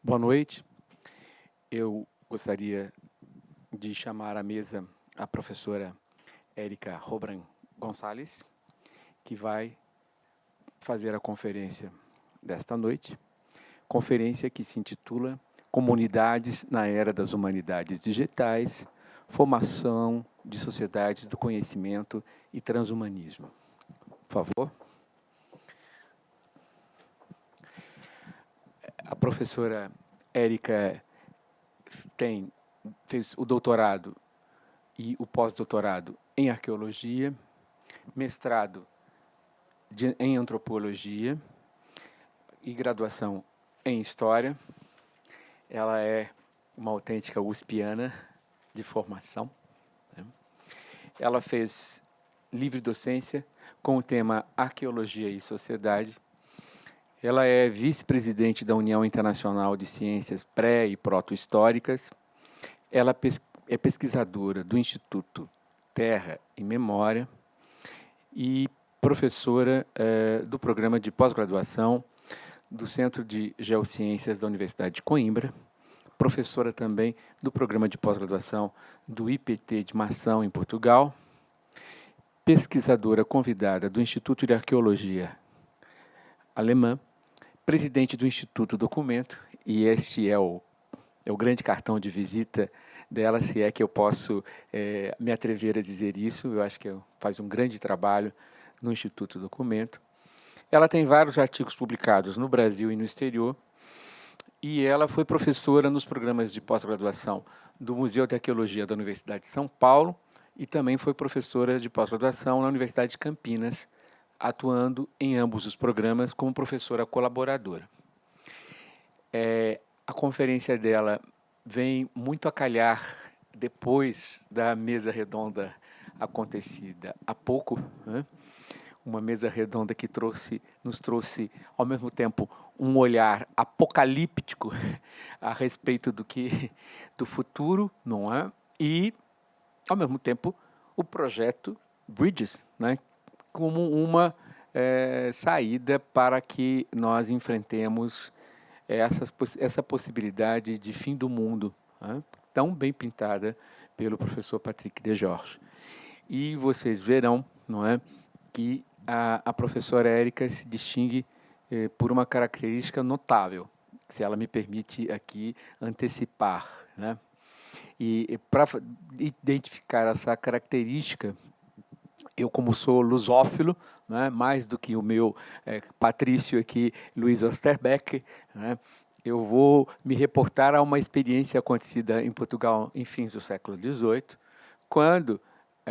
Boa noite. Eu gostaria de chamar à mesa a professora Érica Robran Gonçalves, que vai fazer a conferência desta noite. Conferência que se intitula Comunidades na Era das Humanidades Digitais, Formação de Sociedades do Conhecimento e Transhumanismo. Por favor. A professora Érica fez o doutorado e o pós-doutorado em arqueologia, mestrado em antropologia e graduação em história. Ela é uma autêntica uspiana de formação. Ela fez livre docência com o tema Arqueologia e Sociedade. Ela é vice-presidente da União Internacional de Ciências Pré- e Proto-Históricas. Ela é pesquisadora do Instituto Terra e Memória e professora do programa de pós-graduação do Centro de Geociências da Universidade de Coimbra, professora também do programa de pós-graduação do IPT de Mação, em Portugal, pesquisadora convidada do Instituto de Arqueologia Alemã, presidente do Instituto Documento, e este é o grande cartão de visita dela, se é que eu posso me atrever a dizer isso. Eu acho que faz um grande trabalho no Instituto Documento. Ela tem vários artigos publicados no Brasil e no exterior, e ela foi professora nos programas de pós-graduação do Museu de Arqueologia da Universidade de São Paulo e também foi professora de pós-graduação na Universidade de Campinas, atuando em ambos os programas como professora colaboradora. A conferência dela vem muito a calhar depois da mesa redonda acontecida há pouco, né? Uma mesa redonda que nos trouxe, ao mesmo tempo, um olhar apocalíptico a respeito do futuro, não é? E, ao mesmo tempo, o projeto Bridges, né? Como uma saída para que nós enfrentemos essa possibilidade de fim do mundo, né? Tão bem pintada pelo professor Patrick Desjorges. E vocês verão, não é, que a professora Érica se distingue por uma característica notável, se ela me permite aqui antecipar, né? E para identificar essa característica, eu, como sou lusófilo, né, mais do que o meu patrício aqui, Luiz Osterbeck, né, eu vou me reportar a uma experiência acontecida em Portugal em fins do século XVIII, quando,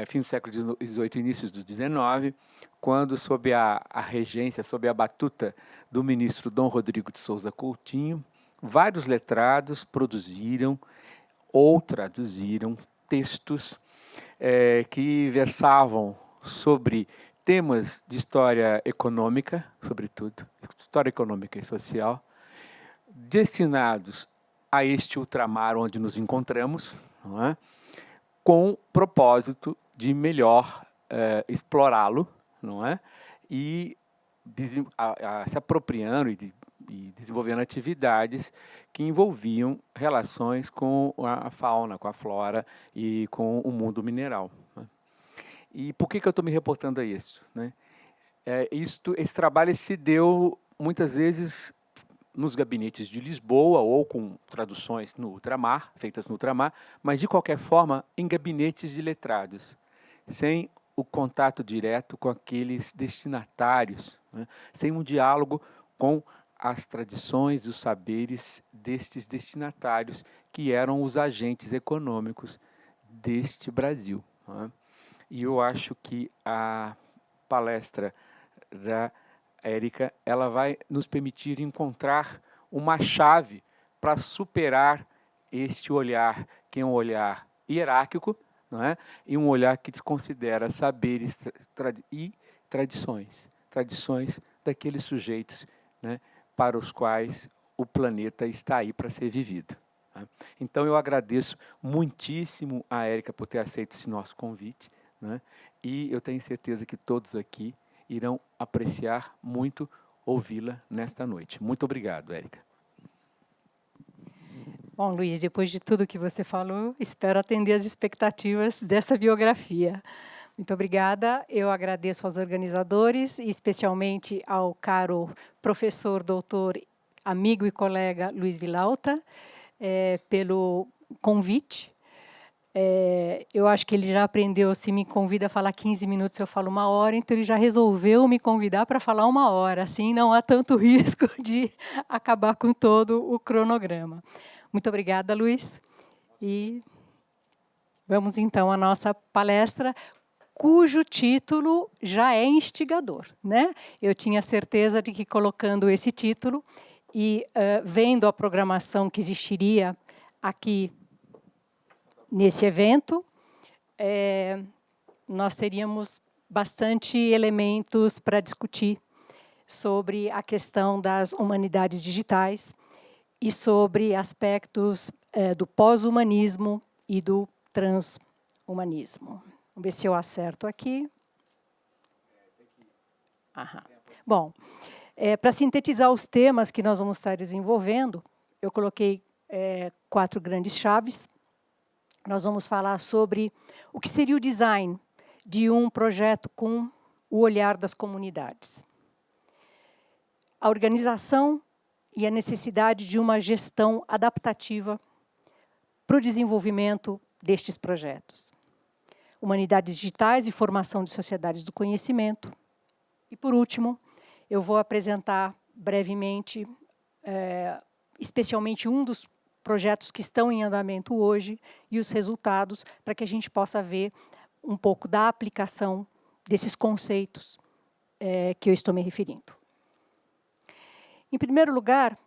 fins do século XVIII e inícios do XIX, quando, sob a regência, sob a batuta do ministro Dom Rodrigo de Souza Coutinho, vários letrados produziram ou traduziram textos que versavam sobre temas de história econômica, sobretudo, história econômica e social, destinados a este ultramar onde nos encontramos, não é? Com propósito de melhor explorá-lo, não é? E se apropriando e desenvolvendo atividades que envolviam relações com a fauna, com a flora e com o mundo mineral, né? E por que eu estou me reportando a isso, né? Esse trabalho se deu muitas vezes nos gabinetes de Lisboa ou com traduções no ultramar, feitas no ultramar, mas de qualquer forma em gabinetes de letrados, sem o contato direto com aqueles destinatários, né? Sem um diálogo com as tradições e os saberes destes destinatários, que eram os agentes econômicos deste Brasil, né? E eu acho que a palestra da Érica, ela vai nos permitir encontrar uma chave para superar este olhar, que é um olhar hierárquico, não é? E um olhar que desconsidera saberes e tradições daqueles sujeitos, né, para os quais o planeta está aí para ser vivido, né? Então, eu agradeço muitíssimo a Érica por ter aceito esse nosso convite, né? E eu tenho certeza que todos aqui irão apreciar muito ouvi-la nesta noite. Muito obrigado, Érica. Bom, Luiz, depois de tudo que você falou, espero atender as expectativas dessa biografia. Muito obrigada. Eu agradeço aos organizadores, e especialmente ao caro professor, doutor, amigo e colega Luiz Vilauta, pelo convite. Eu acho que ele já aprendeu, se me convida a falar 15 minutos, eu falo 1 hora, então ele já resolveu me convidar para falar 1 hora, assim não há tanto risco de acabar com todo o cronograma. Muito obrigada, Luiz. E vamos, então, à nossa palestra, cujo título já é instigador, né? Eu tinha certeza de que, colocando esse título e vendo a programação que existiria aqui nesse evento, nós teríamos bastante elementos para discutir sobre a questão das humanidades digitais e sobre aspectos do pós-humanismo e do transhumanismo. Vamos ver se eu acerto aqui. Aham. Bom, para sintetizar os temas que nós vamos estar desenvolvendo, eu coloquei 4 grandes chaves. Nós vamos falar sobre o que seria o design de um projeto com o olhar das comunidades. A organização e a necessidade de uma gestão adaptativa para o desenvolvimento destes projetos. Humanidades digitais e formação de sociedades do conhecimento. E, por último, eu vou apresentar brevemente, especialmente um dos projetos que estão em andamento hoje e os resultados, para que a gente possa ver um pouco da aplicação desses conceitos que eu estou me referindo. Em primeiro lugar,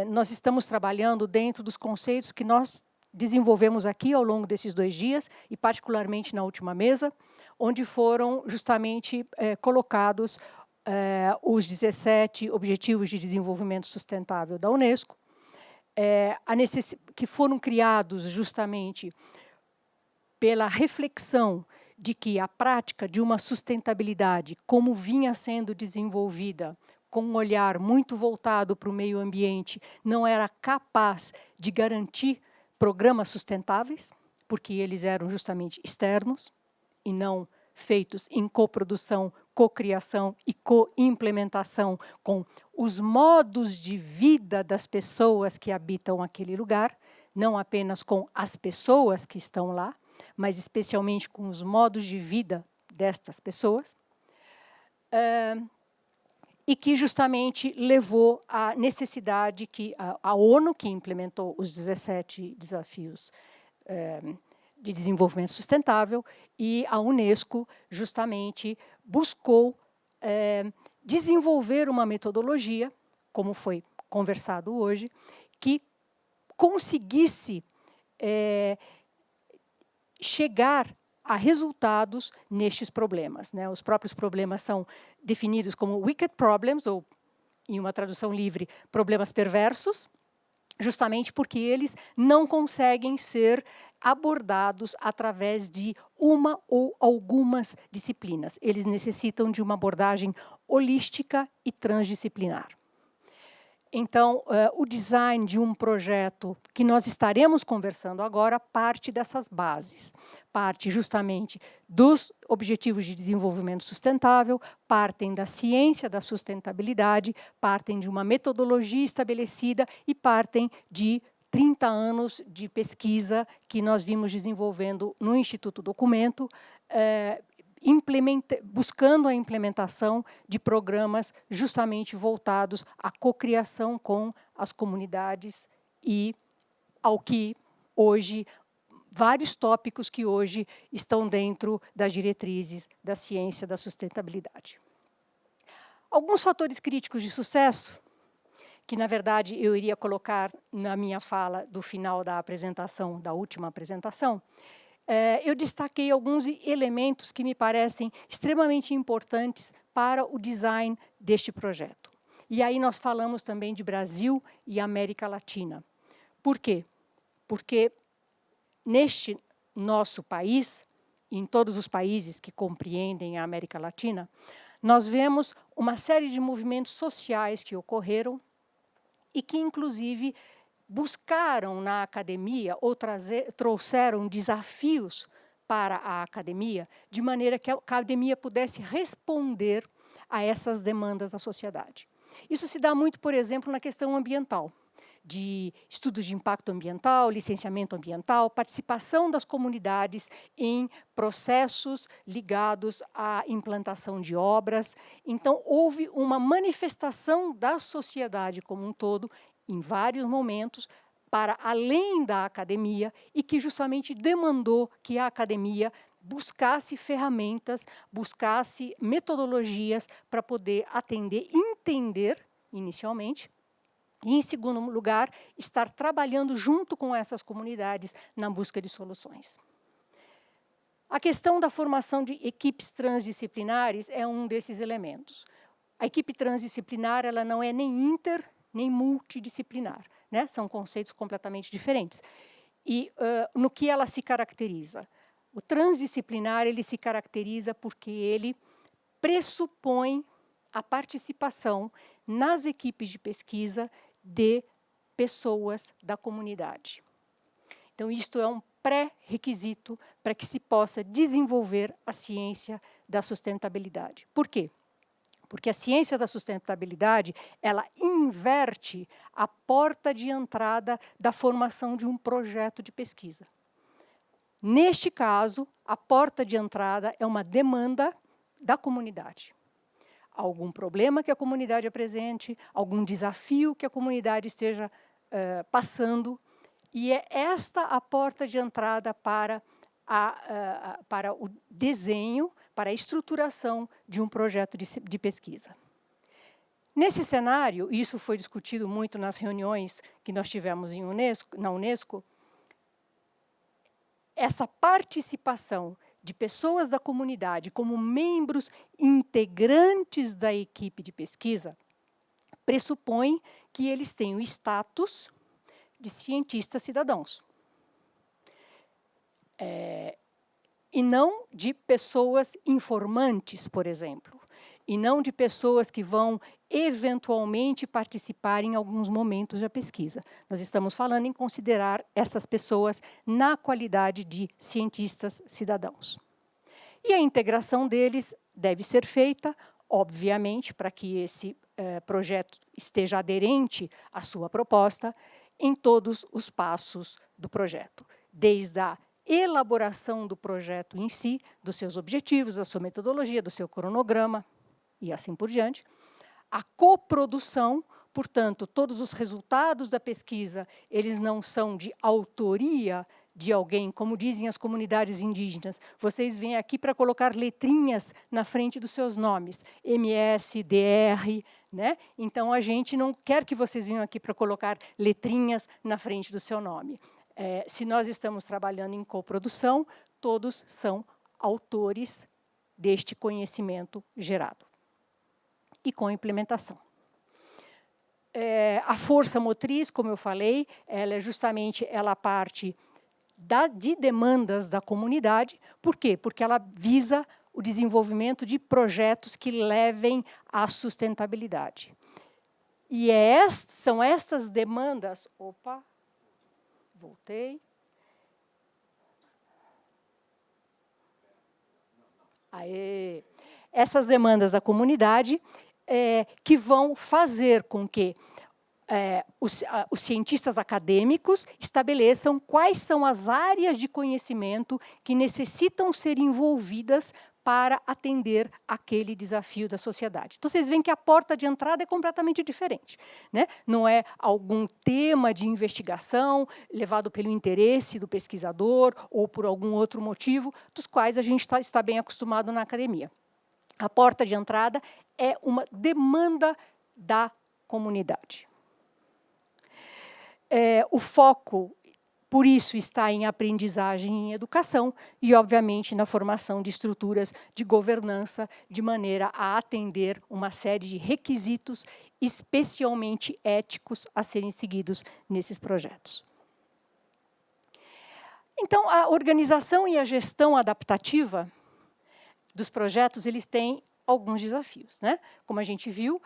nós estamos trabalhando dentro dos conceitos que nós desenvolvemos aqui ao longo desses 2 dias, e particularmente na última mesa, onde foram justamente colocados os 17 Objetivos de Desenvolvimento Sustentável da Unesco, que foram criados justamente pela reflexão de que a prática de uma sustentabilidade, como vinha sendo desenvolvida, com um olhar muito voltado para o meio ambiente, não era capaz de garantir programas sustentáveis, porque eles eram justamente externos e não feitos em coprodução, cocriação e co-implementação com os modos de vida das pessoas que habitam aquele lugar, não apenas com as pessoas que estão lá, mas especialmente com os modos de vida destas pessoas, e que justamente levou à necessidade que a ONU, que implementou os 17 desafios de desenvolvimento sustentável, e a Unesco justamente buscou desenvolver uma metodologia, como foi conversado hoje, que conseguisse chegar a resultados nestes problemas, né? Os próprios problemas são definidos como wicked problems, ou, em uma tradução livre, problemas perversos, justamente porque eles não conseguem ser abordados através de uma ou algumas disciplinas. Eles necessitam de uma abordagem holística e transdisciplinar. Então, o design de um projeto que nós estaremos conversando agora parte dessas bases. Parte justamente dos Objetivos de Desenvolvimento Sustentável, partem da ciência da sustentabilidade, partem de uma metodologia estabelecida e partem de 30 anos de pesquisa que nós vimos desenvolvendo no Instituto Documento, buscando a implementação de programas justamente voltados à cocriação com as comunidades e ao que hoje, vários tópicos que hoje estão dentro das diretrizes da ciência da sustentabilidade. Alguns fatores críticos de sucesso, que, na verdade, eu iria colocar na minha fala do final da apresentação, da última apresentação, eu destaquei alguns elementos que me parecem extremamente importantes para o design deste projeto. E aí nós falamos também de Brasil e América Latina. Por quê? Porque neste nosso país, e em todos os países que compreendem a América Latina, nós vemos uma série de movimentos sociais que ocorreram e que, inclusive, buscaram na academia ou trouxeram desafios para a academia, de maneira que a academia pudesse responder a essas demandas da sociedade. Isso se dá muito, por exemplo, na questão ambiental, de estudos de impacto ambiental, licenciamento ambiental, participação das comunidades em processos ligados à implantação de obras. Então, houve uma manifestação da sociedade como um todo, em vários momentos, para além da academia, e que justamente demandou que a academia buscasse ferramentas, buscasse metodologias para poder atender, entender, inicialmente, e, em segundo lugar, estar trabalhando junto com essas comunidades na busca de soluções. A questão da formação de equipes transdisciplinares é um desses elementos. A equipe transdisciplinar, ela não é nem inter, nem multidisciplinar, né? São conceitos completamente diferentes. E no que ela se caracteriza? O transdisciplinar, ele se caracteriza porque ele pressupõe a participação nas equipes de pesquisa de pessoas da comunidade. Então, isto é um pré-requisito para que se possa desenvolver a ciência da sustentabilidade. Por quê? Porque a ciência da sustentabilidade, ela inverte a porta de entrada da formação de um projeto de pesquisa. Neste caso, a porta de entrada é uma demanda da comunidade. Algum problema que a comunidade apresente, algum desafio que a comunidade esteja passando, e é esta a porta de entrada para o desenho, para a estruturação de um projeto de pesquisa. Nesse cenário, e isso foi discutido muito nas reuniões que nós tivemos na Unesco, essa participação de pessoas da comunidade como membros integrantes da equipe de pesquisa pressupõe que eles tenham status de cientistas cidadãos. E não de pessoas informantes, por exemplo, e não de pessoas que vão eventualmente participar em alguns momentos da pesquisa. Nós estamos falando em considerar essas pessoas na qualidade de cientistas cidadãos. E a integração deles deve ser feita, obviamente, para que esse projeto esteja aderente à sua proposta, em todos os passos do projeto, desde a elaboração do projeto em si, dos seus objetivos, da sua metodologia, do seu cronograma, e assim por diante. A coprodução, portanto, todos os resultados da pesquisa, eles não são de autoria de alguém, como dizem as comunidades indígenas. Vocês vêm aqui para colocar letrinhas na frente dos seus nomes, MS, DR, né? Então, a gente não quer que vocês venham aqui para colocar letrinhas na frente do seu nome. Se nós estamos trabalhando em coprodução, todos são autores deste conhecimento gerado. E com implementação. A força motriz, como eu falei, ela parte de demandas da comunidade. Por quê? Porque ela visa o desenvolvimento de projetos que levem à sustentabilidade. E são estas demandas... Opa! Voltei. Aê! Essas demandas da comunidade que vão fazer com que os cientistas acadêmicos estabeleçam quais são as áreas de conhecimento que necessitam ser envolvidas para atender aquele desafio da sociedade. Então, vocês veem que a porta de entrada é completamente diferente, né? Não é algum tema de investigação levado pelo interesse do pesquisador ou por algum outro motivo, dos quais a gente está bem acostumado na academia. A porta de entrada é uma demanda da comunidade. O foco, por isso, está em aprendizagem e educação e, obviamente, na formação de estruturas de governança, de maneira a atender uma série de requisitos, especialmente éticos, a serem seguidos nesses projetos. Então, a organização e a gestão adaptativa dos projetos, eles têm alguns desafios, né? Como a gente viu,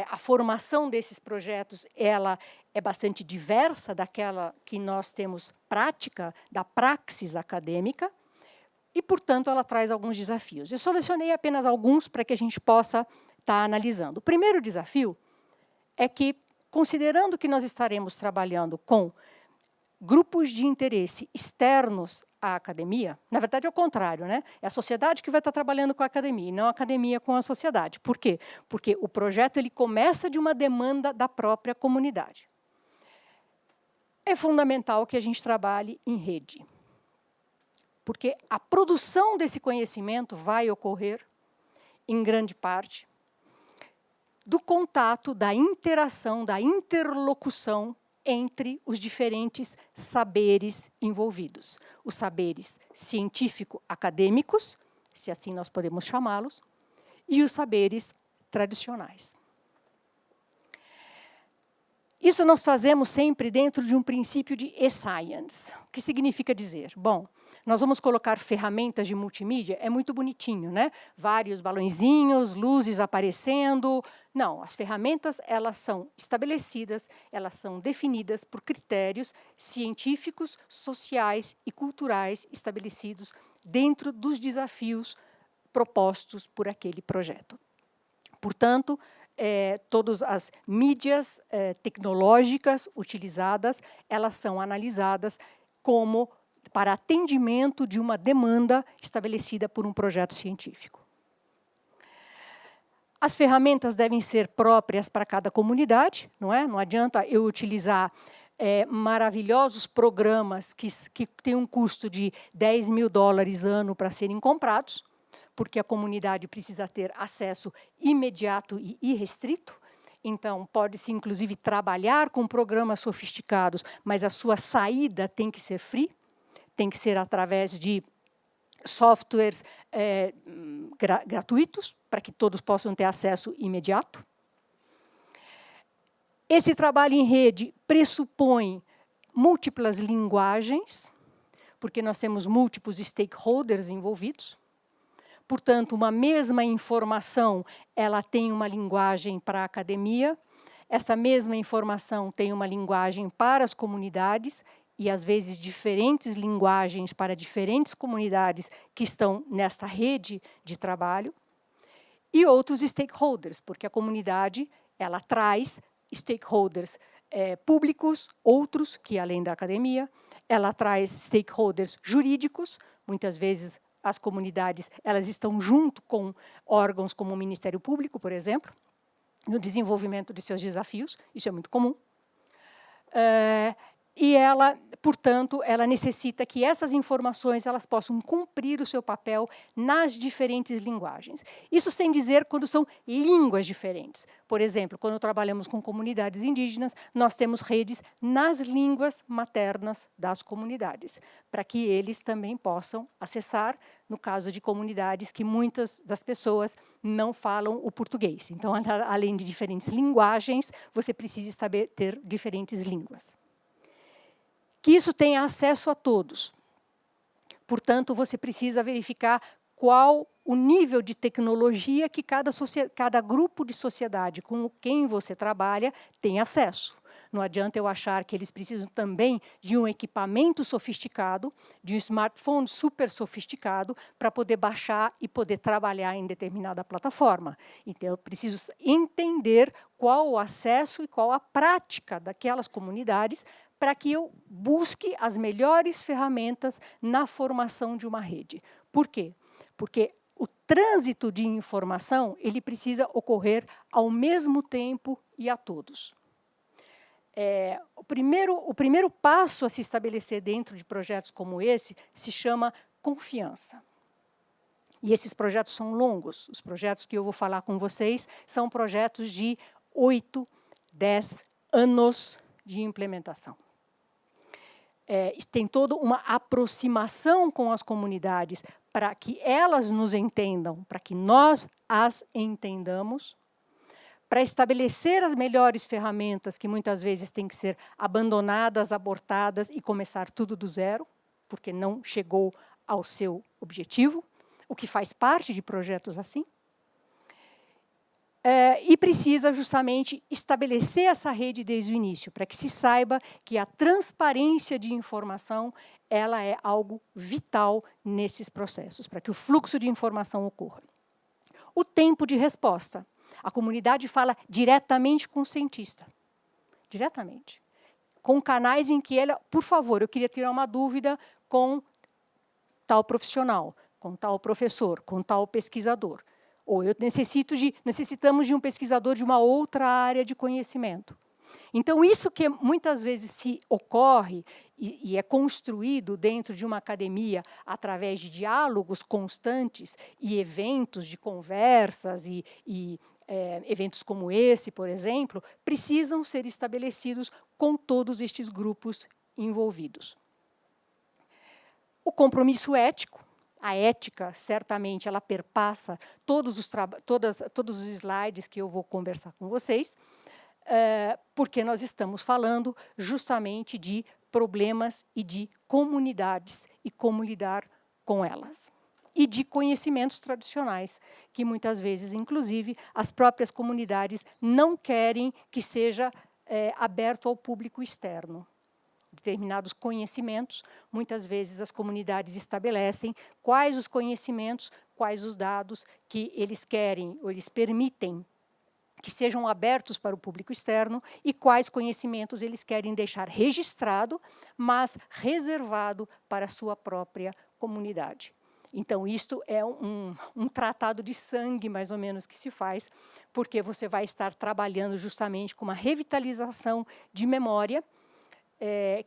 a formação desses projetos ela é bastante diversa daquela que nós temos prática, da praxis acadêmica, e, portanto, ela traz alguns desafios. Eu selecionei apenas alguns para que a gente possa estar analisando. O primeiro desafio é que, considerando que nós estaremos trabalhando com grupos de interesse externos à academia, na verdade é o contrário, né? É a sociedade que vai estar trabalhando com a academia, e não a academia com a sociedade. Por quê? Porque o projeto ele começa de uma demanda da própria comunidade. É fundamental que a gente trabalhe em rede, porque a produção desse conhecimento vai ocorrer, em grande parte, do contato, da interação, da interlocução entre os diferentes saberes envolvidos. Os saberes científico-acadêmicos, se assim nós podemos chamá-los, e os saberes tradicionais. Isso nós fazemos sempre dentro de um princípio de e-science. O que significa dizer? Bom, nós vamos colocar ferramentas de multimídia, é muito bonitinho, né? Vários balõezinhos, luzes aparecendo. Não, as ferramentas elas são estabelecidas, elas são definidas por critérios científicos, sociais e culturais estabelecidos dentro dos desafios propostos por aquele projeto. Portanto, todas as mídias tecnológicas utilizadas, elas são analisadas como para atendimento de uma demanda estabelecida por um projeto científico. As ferramentas devem ser próprias para cada comunidade, não é? Não adianta eu utilizar maravilhosos programas que têm um custo de $10 mil ano para serem comprados, porque a comunidade precisa ter acesso imediato e irrestrito. Então, pode-se, inclusive, trabalhar com programas sofisticados, mas a sua saída tem que ser free, tem que ser através de softwares gratuitos, para que todos possam ter acesso imediato. Esse trabalho em rede pressupõe múltiplas linguagens, porque nós temos múltiplos stakeholders envolvidos. Portanto, uma mesma informação, ela tem uma linguagem para a academia, essa mesma informação tem uma linguagem para as comunidades, e, às vezes, diferentes linguagens para diferentes comunidades que estão nesta rede de trabalho, e outros stakeholders, porque a comunidade ela traz stakeholders públicos, outros que além da academia, ela traz stakeholders jurídicos, muitas vezes as comunidades elas estão junto com órgãos como o Ministério Público, por exemplo, no desenvolvimento de seus desafios, isso é muito comum. E ela, portanto, ela necessita que essas informações elas possam cumprir o seu papel nas diferentes linguagens. Isso sem dizer quando são línguas diferentes. Por exemplo, quando trabalhamos com comunidades indígenas, nós temos redes nas línguas maternas das comunidades, para que eles também possam acessar, no caso de comunidades que muitas das pessoas não falam o português. Então, além de diferentes linguagens, você precisa ter diferentes línguas. Que isso tenha acesso a todos. Portanto, você precisa verificar qual o nível de tecnologia que cada grupo de sociedade com quem você trabalha tem acesso. Não adianta eu achar que eles precisam também de um equipamento sofisticado, de um smartphone super sofisticado, para poder baixar e poder trabalhar em determinada plataforma. Então, eu preciso entender qual o acesso e qual a prática daquelas comunidades para que eu busque as melhores ferramentas na formação de uma rede. Por quê? Porque o trânsito de informação ele precisa ocorrer ao mesmo tempo e a todos. O primeiro passo a se estabelecer dentro de projetos como esse se chama confiança. E esses projetos são longos. Os projetos que eu vou falar com vocês são projetos de 8, 10 anos de implementação. Tem toda uma aproximação com as comunidades para que elas nos entendam, para que nós as entendamos, para estabelecer as melhores ferramentas que muitas vezes têm que ser abandonadas, abortadas e começar tudo do zero, porque não chegou ao seu objetivo, o que faz parte de projetos assim. E precisa justamente estabelecer essa rede desde o início, para que se saiba que a transparência de informação ela é algo vital nesses processos, para que o fluxo de informação ocorra. O tempo de resposta. A comunidade fala diretamente com o cientista. Diretamente. Com canais em que ela, por favor, eu queria tirar uma dúvida com tal profissional, com tal professor, com tal pesquisador. Ou necessitamos de um pesquisador de uma outra área de conhecimento. Então, isso que muitas vezes se ocorre e é construído dentro de uma academia através de diálogos constantes e eventos de conversas eventos como esse, por exemplo, precisam ser estabelecidos com todos estes grupos envolvidos. O compromisso ético. A ética, certamente, ela perpassa todos os slides que eu vou conversar com vocês, porque nós estamos falando justamente de problemas e de comunidades e como lidar com elas. E de conhecimentos tradicionais, que muitas vezes, inclusive, as próprias comunidades não querem que seja aberto ao público externo. Determinados conhecimentos, muitas vezes as comunidades estabelecem quais os conhecimentos, quais os dados que eles querem ou eles permitem que sejam abertos para o público externo e quais conhecimentos eles querem deixar registrado, mas reservado para a sua própria comunidade. Então, isto é um tratado de sangue, mais ou menos, que se faz, porque você vai estar trabalhando justamente com uma revitalização de memória,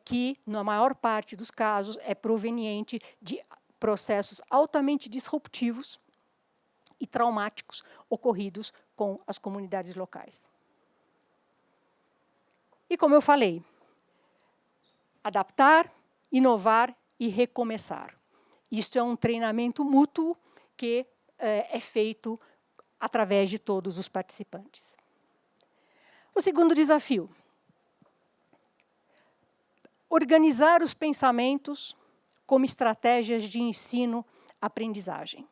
que, na maior parte dos casos, é proveniente de processos altamente disruptivos e traumáticos ocorridos com as comunidades locais. E, como eu falei, adaptar, inovar e recomeçar. Isto é um treinamento mútuo que é feito através de todos os participantes. O segundo desafio. Organizar os pensamentos como estratégias de ensino-aprendizagem.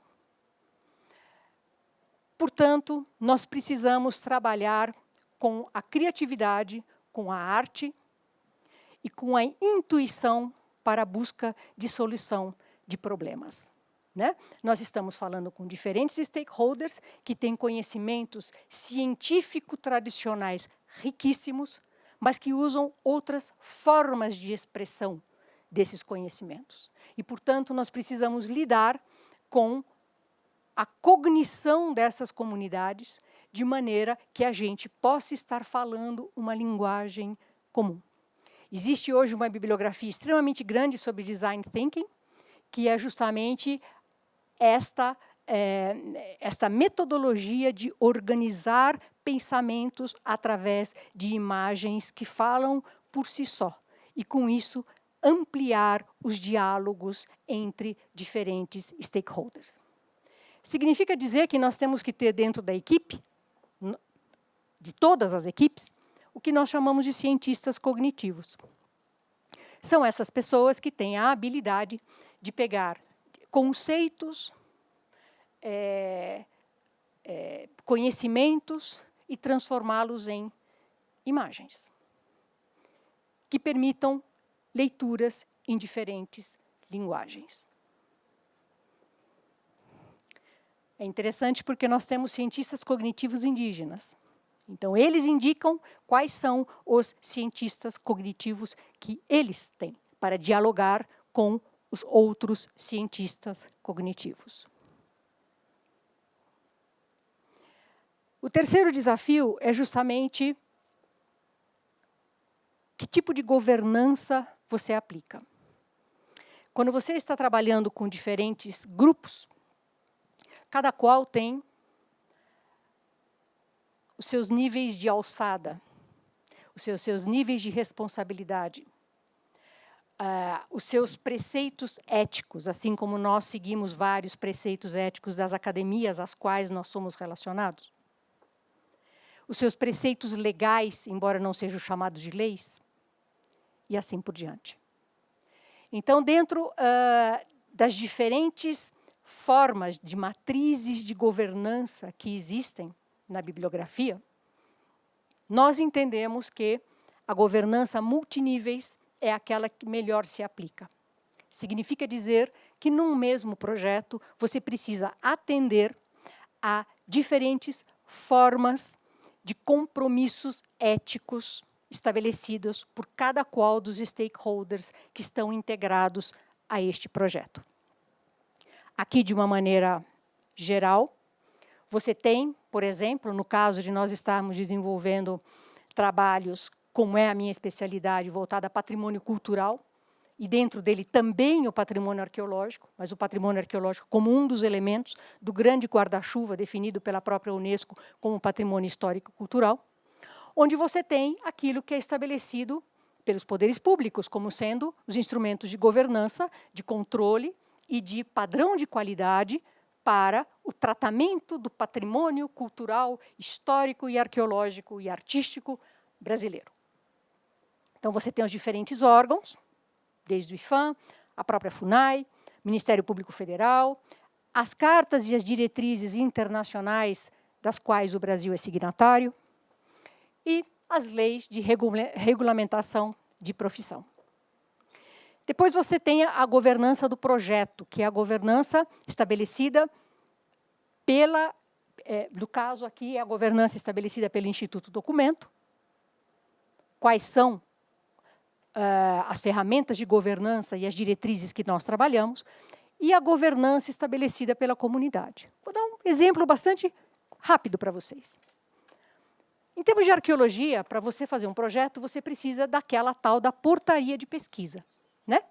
Portanto, nós precisamos trabalhar com a criatividade, com a arte e com a intuição para a busca de solução de problemas. Né? Nós estamos falando com diferentes stakeholders que têm conhecimentos científicos tradicionais riquíssimos, mas que usam outras formas de expressão desses conhecimentos. E, portanto, nós precisamos lidar com a cognição dessas comunidades de maneira que a gente possa estar falando uma linguagem comum. Existe hoje uma bibliografia extremamente grande sobre design thinking, que é justamente esta metodologia de organizar pensamentos através de imagens que falam por si só. E, com isso, ampliar os diálogos entre diferentes stakeholders. Significa dizer que nós temos que ter dentro da equipe, de todas as equipes, o que nós chamamos de cientistas cognitivos. São essas pessoas que têm a habilidade de pegar conceitos, conhecimentos e transformá-los em imagens, que permitam leituras em diferentes linguagens. É interessante porque nós temos cientistas cognitivos indígenas. Então, eles indicam quais são os cientistas cognitivos que eles têm para dialogar com os outros cientistas cognitivos. O terceiro desafio é justamente que tipo de governança você aplica. Quando você está trabalhando com diferentes grupos, cada qual tem os seus níveis de alçada, os seus níveis de responsabilidade, os seus preceitos éticos, assim como nós seguimos vários preceitos éticos das academias às quais nós somos relacionados. Os seus preceitos legais, embora não sejam chamados de leis, e assim por diante. Então, dentro das diferentes formas de matrizes de governança que existem, na bibliografia, nós entendemos que a governança multiníveis é aquela que melhor se aplica. Significa dizer que, num mesmo projeto, você precisa atender a diferentes formas de compromissos éticos estabelecidos por cada qual dos stakeholders que estão integrados a este projeto. Aqui, de uma maneira geral, você tem, por exemplo, no caso de nós estarmos desenvolvendo trabalhos, como é a minha especialidade, voltada a patrimônio cultural, e dentro dele também o patrimônio arqueológico, mas o patrimônio arqueológico como um dos elementos do grande guarda-chuva definido pela própria Unesco como patrimônio histórico-cultural, onde você tem aquilo que é estabelecido pelos poderes públicos, como sendo os instrumentos de governança, de controle e de padrão de qualidade para o tratamento do patrimônio cultural, histórico e arqueológico e artístico brasileiro. Então, você tem os diferentes órgãos, desde o IPHAN, a própria FUNAI, Ministério Público Federal, as cartas e as diretrizes internacionais das quais o Brasil é signatário, e as leis de regulamentação de profissão. Depois você tem a governança do projeto, que é a governança estabelecida pela, no caso aqui, é a governança estabelecida pelo Instituto Documento, quais são as ferramentas de governança e as diretrizes que nós trabalhamos, e a governança estabelecida pela comunidade. Vou dar um exemplo bastante rápido para vocês. Em termos de arqueologia, para você fazer um projeto, você precisa daquela tal da portaria de pesquisa, né?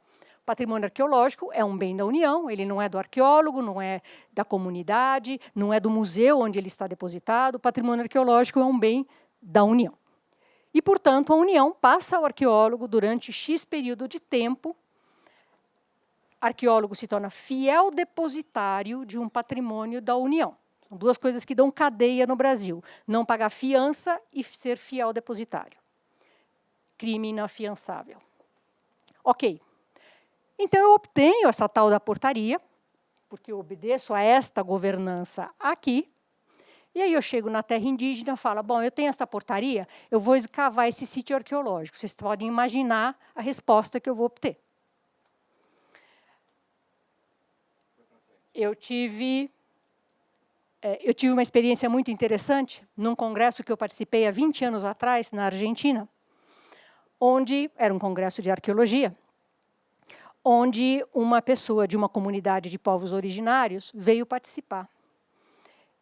O patrimônio arqueológico é um bem da União, ele não é do arqueólogo, não é da comunidade, não é do museu onde ele está depositado, o patrimônio arqueológico é um bem da União. E, portanto, a União passa ao arqueólogo durante X período de tempo. Arqueólogo se torna fiel depositário de um patrimônio da União. São duas coisas que dão cadeia no Brasil. Não pagar fiança e ser fiel depositário. Crime inafiançável. Ok. Então, eu obtenho essa tal da portaria, porque eu obedeço a esta governança aqui. E aí eu chego na terra indígena e falo, bom, eu tenho essa portaria, eu vou escavar esse sítio arqueológico. Vocês podem imaginar a resposta que eu vou obter. Eu tive uma experiência muito interessante num congresso que eu participei há 20 anos atrás, na Argentina, onde era um congresso de arqueologia, onde uma pessoa de uma comunidade de povos originários veio participar.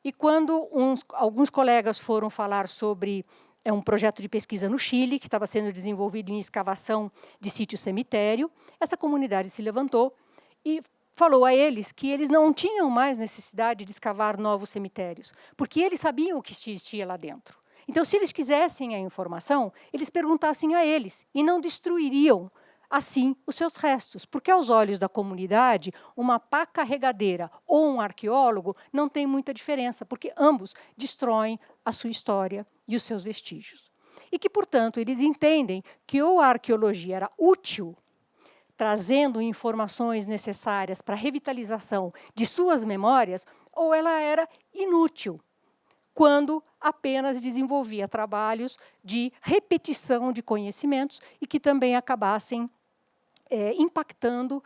E quando alguns colegas foram falar sobre um projeto de pesquisa no Chile, que estava sendo desenvolvido em escavação de sítio-cemitério, essa comunidade se levantou e falou a eles que eles não tinham mais necessidade de escavar novos cemitérios, porque eles sabiam o que existia lá dentro. Então, se eles quisessem a informação, eles perguntassem a eles e não destruiriam assim os seus restos, porque aos olhos da comunidade, uma pá carregadeira ou um arqueólogo não tem muita diferença, porque ambos destroem a sua história e os seus vestígios. E que, portanto, eles entendem que ou a arqueologia era útil, trazendo informações necessárias para a revitalização de suas memórias, ou ela era inútil, quando apenas desenvolvia trabalhos de repetição de conhecimentos e que também acabassem impactando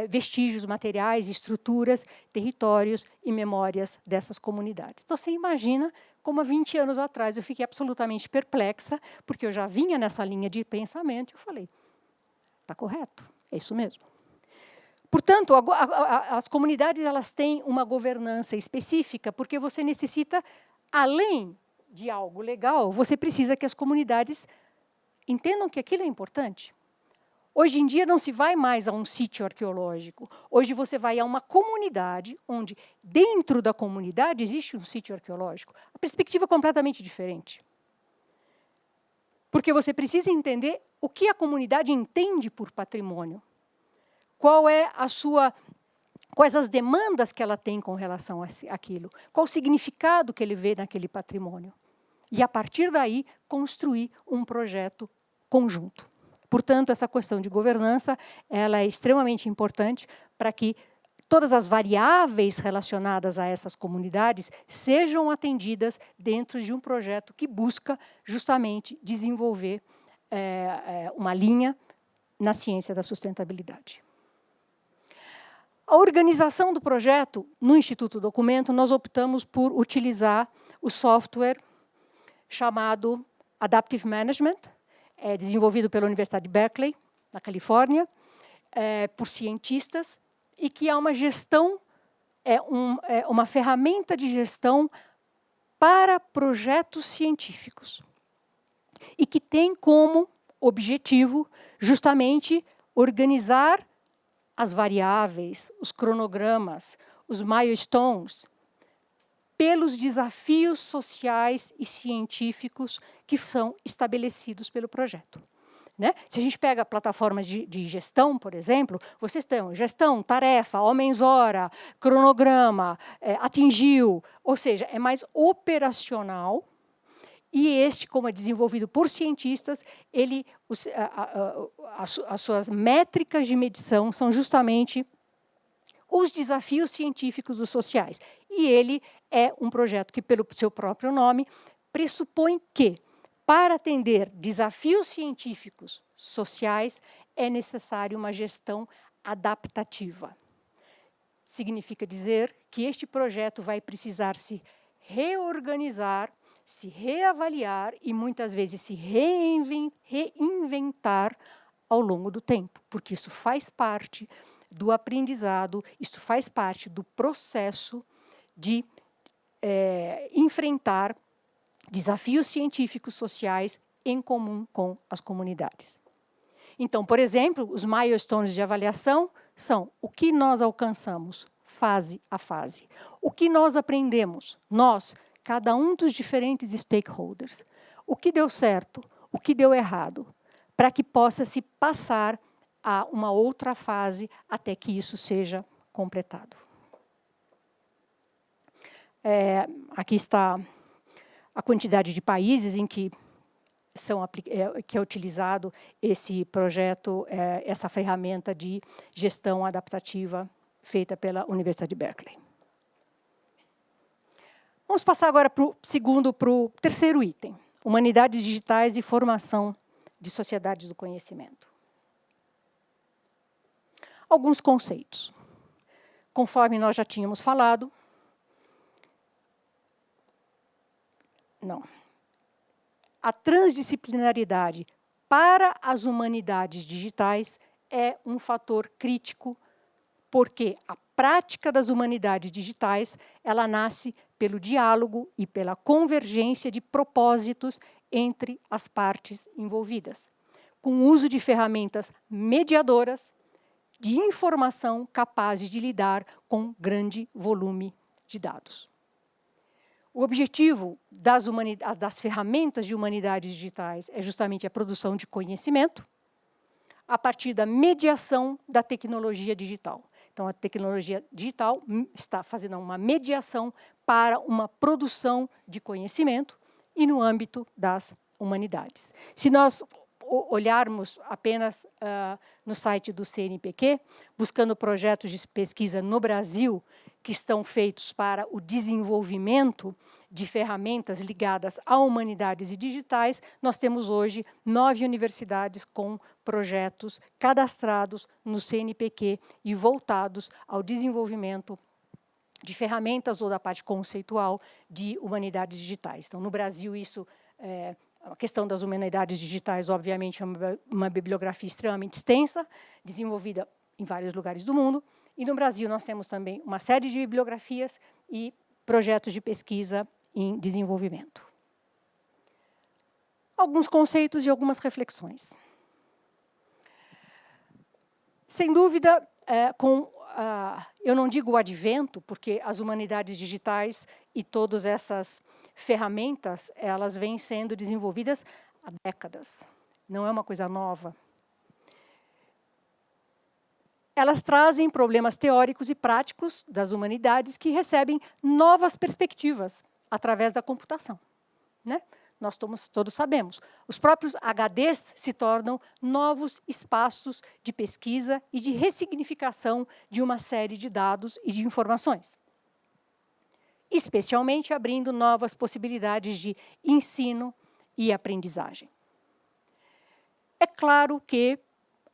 vestígios materiais, estruturas, territórios e memórias dessas comunidades. Então, você imagina como há 20 anos atrás eu fiquei absolutamente perplexa, porque eu já vinha nessa linha de pensamento e eu falei, está correto, é isso mesmo. Portanto, as comunidades elas têm uma governança específica, porque você necessita, além de algo legal, você precisa que as comunidades entendam que aquilo é importante. Hoje em dia não se vai mais a um sítio arqueológico. Hoje você vai a uma comunidade, onde dentro da comunidade existe um sítio arqueológico. A perspectiva é completamente diferente. Porque você precisa entender o que a comunidade entende por patrimônio. Quais as demandas que ela tem com relação àquilo. Qual o significado que ele vê naquele patrimônio. E, a partir daí, construir um projeto conjunto. Portanto, essa questão de governança ela é extremamente importante para que todas as variáveis relacionadas a essas comunidades sejam atendidas dentro de um projeto que busca justamente desenvolver uma linha na ciência da sustentabilidade. A organização do projeto, no Instituto Documento, nós optamos por utilizar o software chamado Adaptive Management, desenvolvido pela Universidade de Berkeley, na Califórnia, por cientistas, e que é uma gestão, uma ferramenta de gestão para projetos científicos. E que tem como objetivo justamente organizar as variáveis, os cronogramas, os milestones, pelos desafios sociais e científicos que são estabelecidos pelo projeto. Né? Se a gente pega plataformas de gestão, por exemplo, vocês têm gestão, tarefa, homens-hora, cronograma, atingiu, ou seja, é mais operacional. E este, como é desenvolvido por cientistas, as suas métricas de medição são justamente os desafios científicos e sociais. E ele é um projeto que, pelo seu próprio nome, pressupõe que, para atender desafios científicos sociais, é necessário uma gestão adaptativa. Significa dizer que este projeto vai precisar se reorganizar, se reavaliar e, muitas vezes, se reinventar ao longo do tempo, porque isso faz parte do aprendizado, isso faz parte do processo de enfrentar desafios científicos sociais em comum com as comunidades. Então, por exemplo, os milestones de avaliação são o que nós alcançamos fase a fase, o que nós aprendemos, nós, cada um dos diferentes stakeholders, o que deu certo, o que deu errado, para que possa se passar a uma outra fase até que isso seja completado. Aqui está a quantidade de países em que é utilizado esse projeto, essa ferramenta de gestão adaptativa feita pela Universidade de Berkeley. Vamos passar agora para o terceiro item, humanidades digitais e formação de sociedades do conhecimento. Alguns conceitos. Conforme nós já tínhamos falado, a transdisciplinaridade para as humanidades digitais é um fator crítico, porque a prática das humanidades digitais, ela nasce pelo diálogo e pela convergência de propósitos entre as partes envolvidas, com o uso de ferramentas mediadoras de informação capazes de lidar com grande volume de dados. O objetivo das ferramentas de humanidades digitais é justamente a produção de conhecimento a partir da mediação da tecnologia digital. Então, a tecnologia digital está fazendo uma mediação para uma produção de conhecimento e no âmbito das humanidades. Se nós olharmos apenas no site do CNPq, buscando projetos de pesquisa no Brasil que estão feitos para o desenvolvimento de ferramentas ligadas a humanidades e digitais, nós temos hoje 9 universidades com projetos cadastrados no CNPq e voltados ao desenvolvimento de ferramentas ou da parte conceitual de humanidades digitais. Então, no Brasil, isso a questão das humanidades digitais, obviamente, é uma bibliografia extremamente extensa, desenvolvida em vários lugares do mundo. E no Brasil nós temos também uma série de bibliografias e projetos de pesquisa em desenvolvimento. Alguns conceitos e algumas reflexões. Sem dúvida, eu não digo o advento, porque as humanidades digitais e todas essas ferramentas, elas vêm sendo desenvolvidas há décadas. Não é uma coisa nova. Elas trazem problemas teóricos e práticos das humanidades que recebem novas perspectivas através da computação. Né? nós todos sabemos, os próprios HDs se tornam novos espaços de pesquisa e de ressignificação de uma série de dados e de informações, especialmente abrindo novas possibilidades de ensino e aprendizagem. É claro que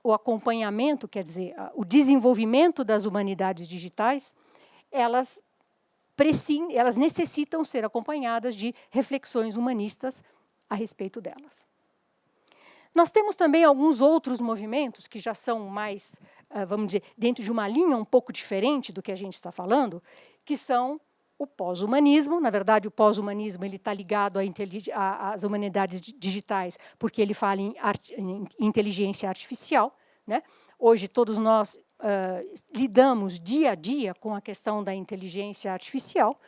o acompanhamento, quer dizer, o desenvolvimento das humanidades digitais, elas necessitam ser acompanhadas de reflexões humanistas a respeito delas. Nós temos também alguns outros movimentos que já são mais, vamos dizer, dentro de uma linha um pouco diferente do que a gente está falando, que são o pós-humanismo. Na verdade, o pós-humanismo está ligado às humanidades digitais, porque ele fala em inteligência artificial, né? Hoje, todos nós lidamos dia a dia com a questão da inteligência artificial.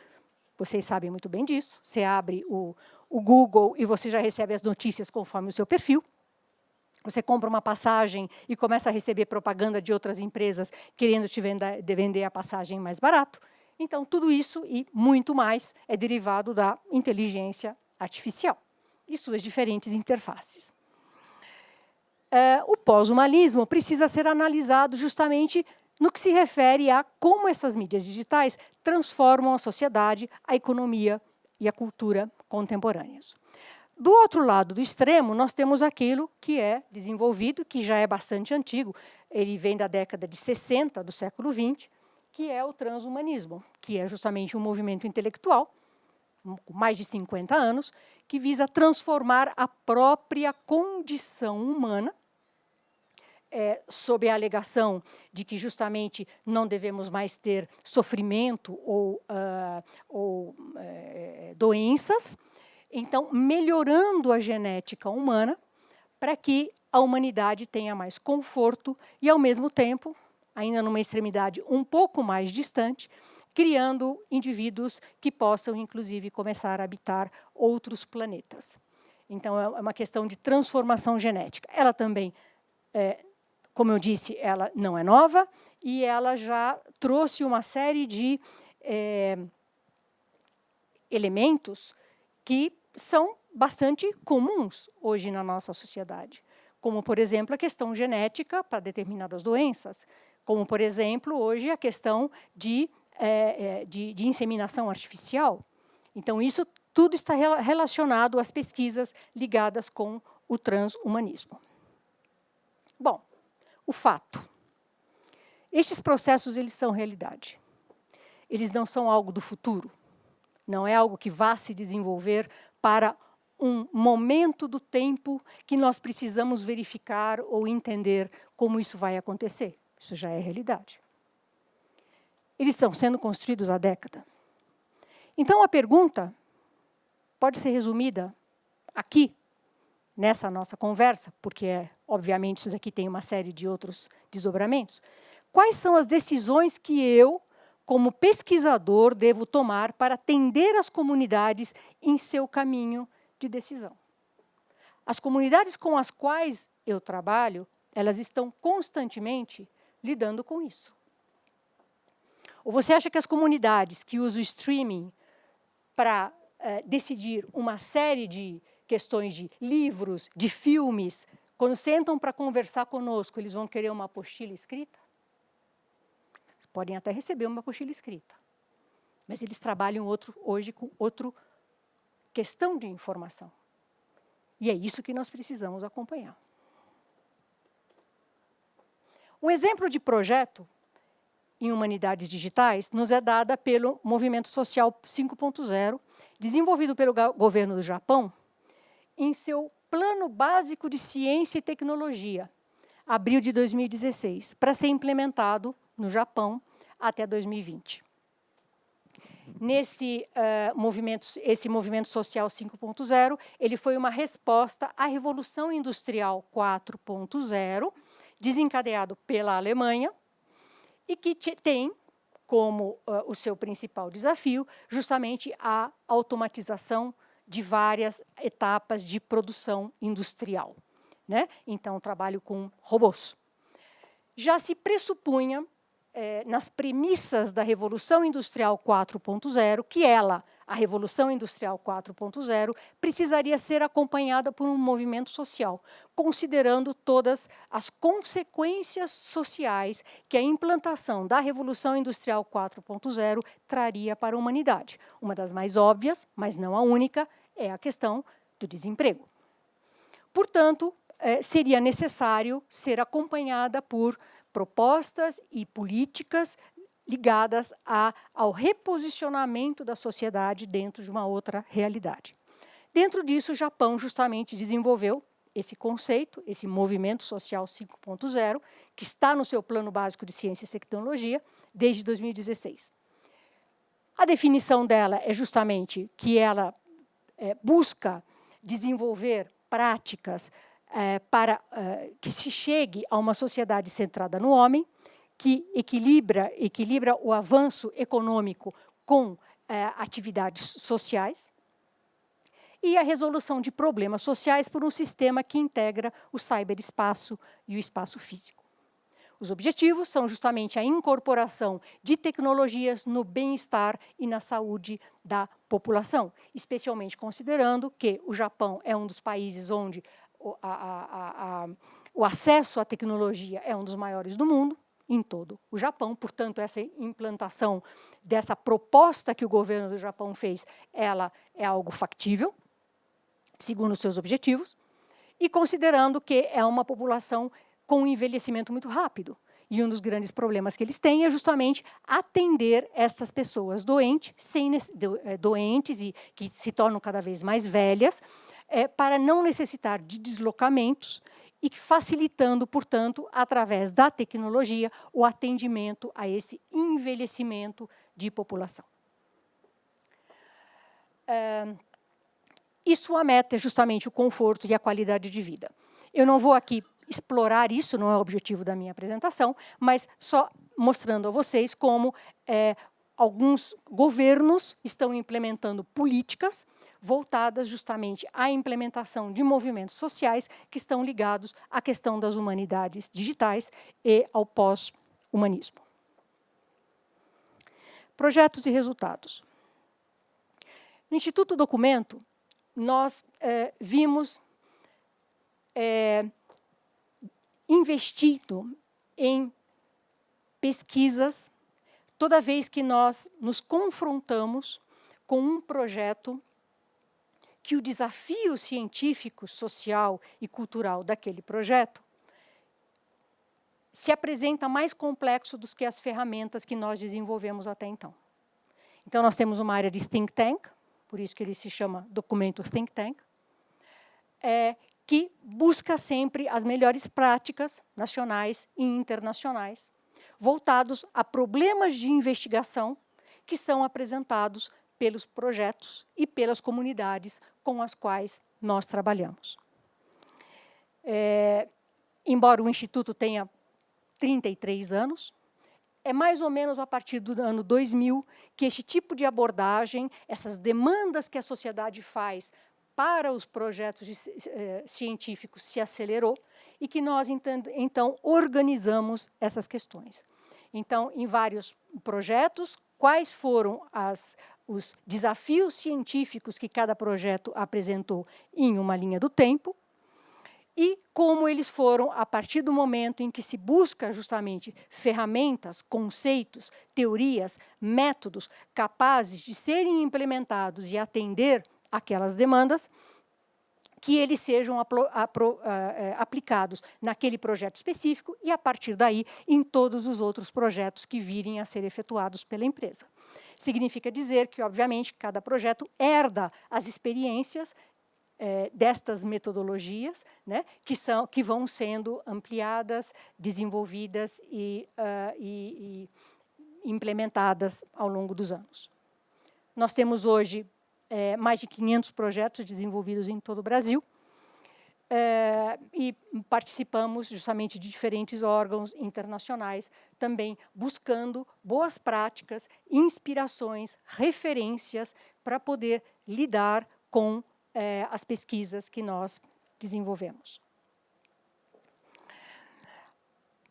Vocês sabem muito bem disso. Você abre o Google e você já recebe as notícias conforme o seu perfil. Você compra uma passagem e começa a receber propaganda de outras empresas querendo te vender a passagem mais barato. Então, tudo isso e muito mais é derivado da inteligência artificial e suas diferentes interfaces. O pós-humanismo precisa ser analisado justamente no que se refere a como essas mídias digitais transformam a sociedade, a economia e a cultura contemporâneas. Do outro lado do extremo, nós temos aquilo que é desenvolvido, que já é bastante antigo, ele vem da década de 60 do século XX, que é o transhumanismo, que é justamente um movimento intelectual, com mais de 50 anos, que visa transformar a própria condição humana, sob a alegação de que justamente não devemos mais ter sofrimento ou doenças, então melhorando a genética humana para que a humanidade tenha mais conforto e, ao mesmo tempo, ainda numa extremidade um pouco mais distante, criando indivíduos que possam, inclusive, começar a habitar outros planetas. Então, é uma questão de transformação genética. Ela também, como eu disse, ela não é nova e ela já trouxe uma série de elementos que são bastante comuns hoje na nossa sociedade, como, por exemplo, a questão genética para determinadas doenças, como, por exemplo, hoje a questão de inseminação artificial. Então, isso tudo está relacionado às pesquisas ligadas com o transhumanismo. Bom, o fato. Estes processos, eles são realidade. Eles não são algo do futuro. Não é algo que vá se desenvolver para um momento do tempo que nós precisamos verificar ou entender como isso vai acontecer. Isso já é realidade. Eles estão sendo construídos há décadas. Então, a pergunta pode ser resumida aqui, nessa nossa conversa, porque, obviamente, isso daqui tem uma série de outros desdobramentos. Quais são as decisões que eu, como pesquisador, devo tomar para atender as comunidades em seu caminho de decisão? As comunidades com as quais eu trabalho, elas estão constantemente lidando com isso. Ou você acha que as comunidades que usam o streaming para decidir uma série de questões de livros, de filmes, quando sentam para conversar conosco, eles vão querer uma apostila escrita? Podem até receber uma apostila escrita, mas eles trabalham hoje com outra questão de informação. E é isso que nós precisamos acompanhar. Um exemplo de projeto em humanidades digitais nos é dada pelo Movimento Social 5.0, desenvolvido pelo governo do Japão, em seu Plano Básico de Ciência e Tecnologia, abril de 2016, para ser implementado no Japão até 2020. Esse movimento social 5.0, ele foi uma resposta à Revolução Industrial 4.0, desencadeado pela Alemanha, e que tem como o seu principal desafio justamente a automatização de várias etapas de produção industrial, né? Então, trabalho com robôs. Já se pressupunha, nas premissas da Revolução Industrial 4.0, que a a Revolução Industrial 4.0 precisaria ser acompanhada por um movimento social, considerando todas as consequências sociais que a implantação da Revolução Industrial 4.0 traria para a humanidade. Uma das mais óbvias, mas não a única, é a questão do desemprego. Portanto, seria necessário ser acompanhada por propostas e políticas ligadas ao reposicionamento da sociedade dentro de uma outra realidade. Dentro disso, o Japão justamente desenvolveu esse conceito, esse movimento social 5.0, que está no seu plano básico de ciência e tecnologia desde 2016. A definição dela é justamente que ela busca desenvolver práticas para que se chegue a uma sociedade centrada no homem, que equilibra o avanço econômico com atividades sociais, e a resolução de problemas sociais por um sistema que integra o ciberespaço e o espaço físico. Os objetivos são justamente a incorporação de tecnologias no bem-estar e na saúde da população, especialmente considerando que o Japão é um dos países onde o acesso à tecnologia é um dos maiores do mundo, em todo o Japão. Portanto, essa implantação dessa proposta que o governo do Japão fez, ela é algo factível, segundo os seus objetivos, e considerando que é uma população com um envelhecimento muito rápido. E um dos grandes problemas que eles têm é justamente atender essas pessoas doentes e que se tornam cada vez mais velhas, para não necessitar de deslocamentos e facilitando, portanto, através da tecnologia, o atendimento a esse envelhecimento de população. E sua meta é justamente o conforto e a qualidade de vida. Eu não vou aqui explorar isso, não é o objetivo da minha apresentação, mas só mostrando a vocês como alguns governos estão implementando políticas voltadas justamente à implementação de movimentos sociais que estão ligados à questão das humanidades digitais e ao pós-humanismo. Projetos e resultados. No Instituto Documento, nós vimos investindo em pesquisas toda vez que nós nos confrontamos com um projeto que o desafio científico, social e cultural daquele projeto se apresenta mais complexo do que as ferramentas que nós desenvolvemos até então. Então, nós temos uma área de think tank, por isso que ele se chama Documento Think Tank, que busca sempre as melhores práticas nacionais e internacionais, voltados a problemas de investigação que são apresentados pelos projetos e pelas comunidades com as quais nós trabalhamos. Embora o Instituto tenha 33 anos, é mais ou menos a partir do ano 2000 que este tipo de abordagem, essas demandas que a sociedade faz para os projetos científicos se acelerou e que nós, então, organizamos essas questões. Então, em vários projetos, quais foram os desafios científicos que cada projeto apresentou em uma linha do tempo e como eles foram, a partir do momento em que se busca justamente ferramentas, conceitos, teorias, métodos capazes de serem implementados e atender aquelas demandas, que eles sejam aplicados naquele projeto específico e, a partir daí, em todos os outros projetos que virem a ser efetuados pela empresa. Significa dizer que, obviamente, cada projeto herda as experiências destas metodologias, né, que vão sendo ampliadas, desenvolvidas e implementadas ao longo dos anos. Nós temos hoje mais de 500 projetos desenvolvidos em todo o Brasil e participamos justamente de diferentes órgãos internacionais, também buscando boas práticas, inspirações, referências para poder lidar com as pesquisas que nós desenvolvemos.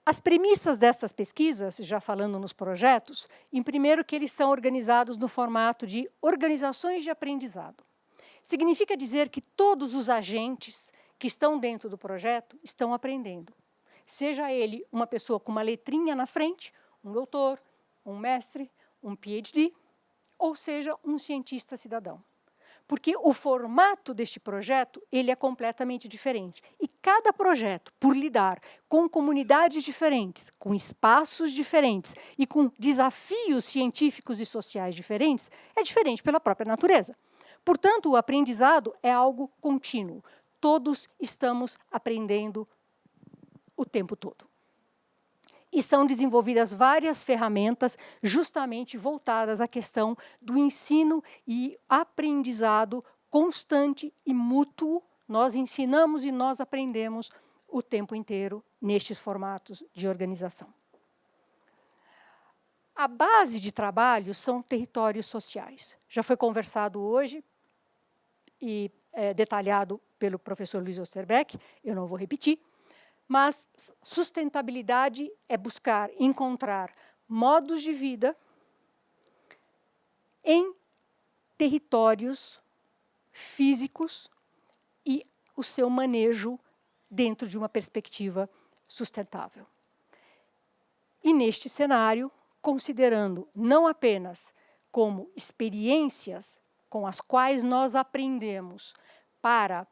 As premissas dessas pesquisas, já falando nos projetos, em primeiro que eles são organizados no formato de organizações de aprendizado. Significa dizer que todos os agentes que estão dentro do projeto estão aprendendo. Seja ele uma pessoa com uma letrinha na frente, um doutor, um mestre, um PhD, ou seja, um cientista cidadão. Porque o formato deste projeto ele é completamente diferente. E cada projeto, por lidar com comunidades diferentes, com espaços diferentes e com desafios científicos e sociais diferentes, é diferente pela própria natureza. Portanto, o aprendizado é algo contínuo. Todos estamos aprendendo o tempo todo. E são desenvolvidas várias ferramentas justamente voltadas à questão do ensino e aprendizado constante e mútuo. Nós ensinamos e nós aprendemos o tempo inteiro nestes formatos de organização. A base de trabalho são territórios sociais. Já foi conversado hoje e detalhado pelo professor Luiz Osterbeck, eu não vou repetir. Mas sustentabilidade é buscar encontrar modos de vida em territórios físicos e o seu manejo dentro de uma perspectiva sustentável. E neste cenário, considerando não apenas como experiências com as quais nós aprendemos para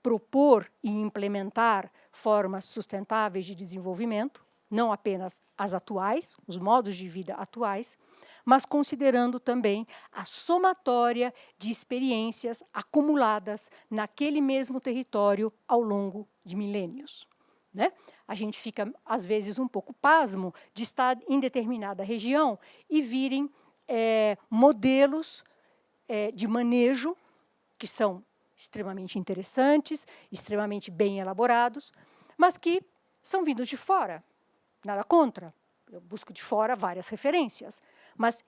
propor e implementar formas sustentáveis de desenvolvimento, não apenas as atuais, os modos de vida atuais, mas considerando também a somatória de experiências acumuladas naquele mesmo território ao longo de milênios. Né? A gente fica, às vezes, um pouco pasmo de estar em determinada região e virem modelos de manejo que são extremamente interessantes, extremamente bem elaborados, mas que são vindos de fora. Nada contra. Eu busco de fora várias referências. Mas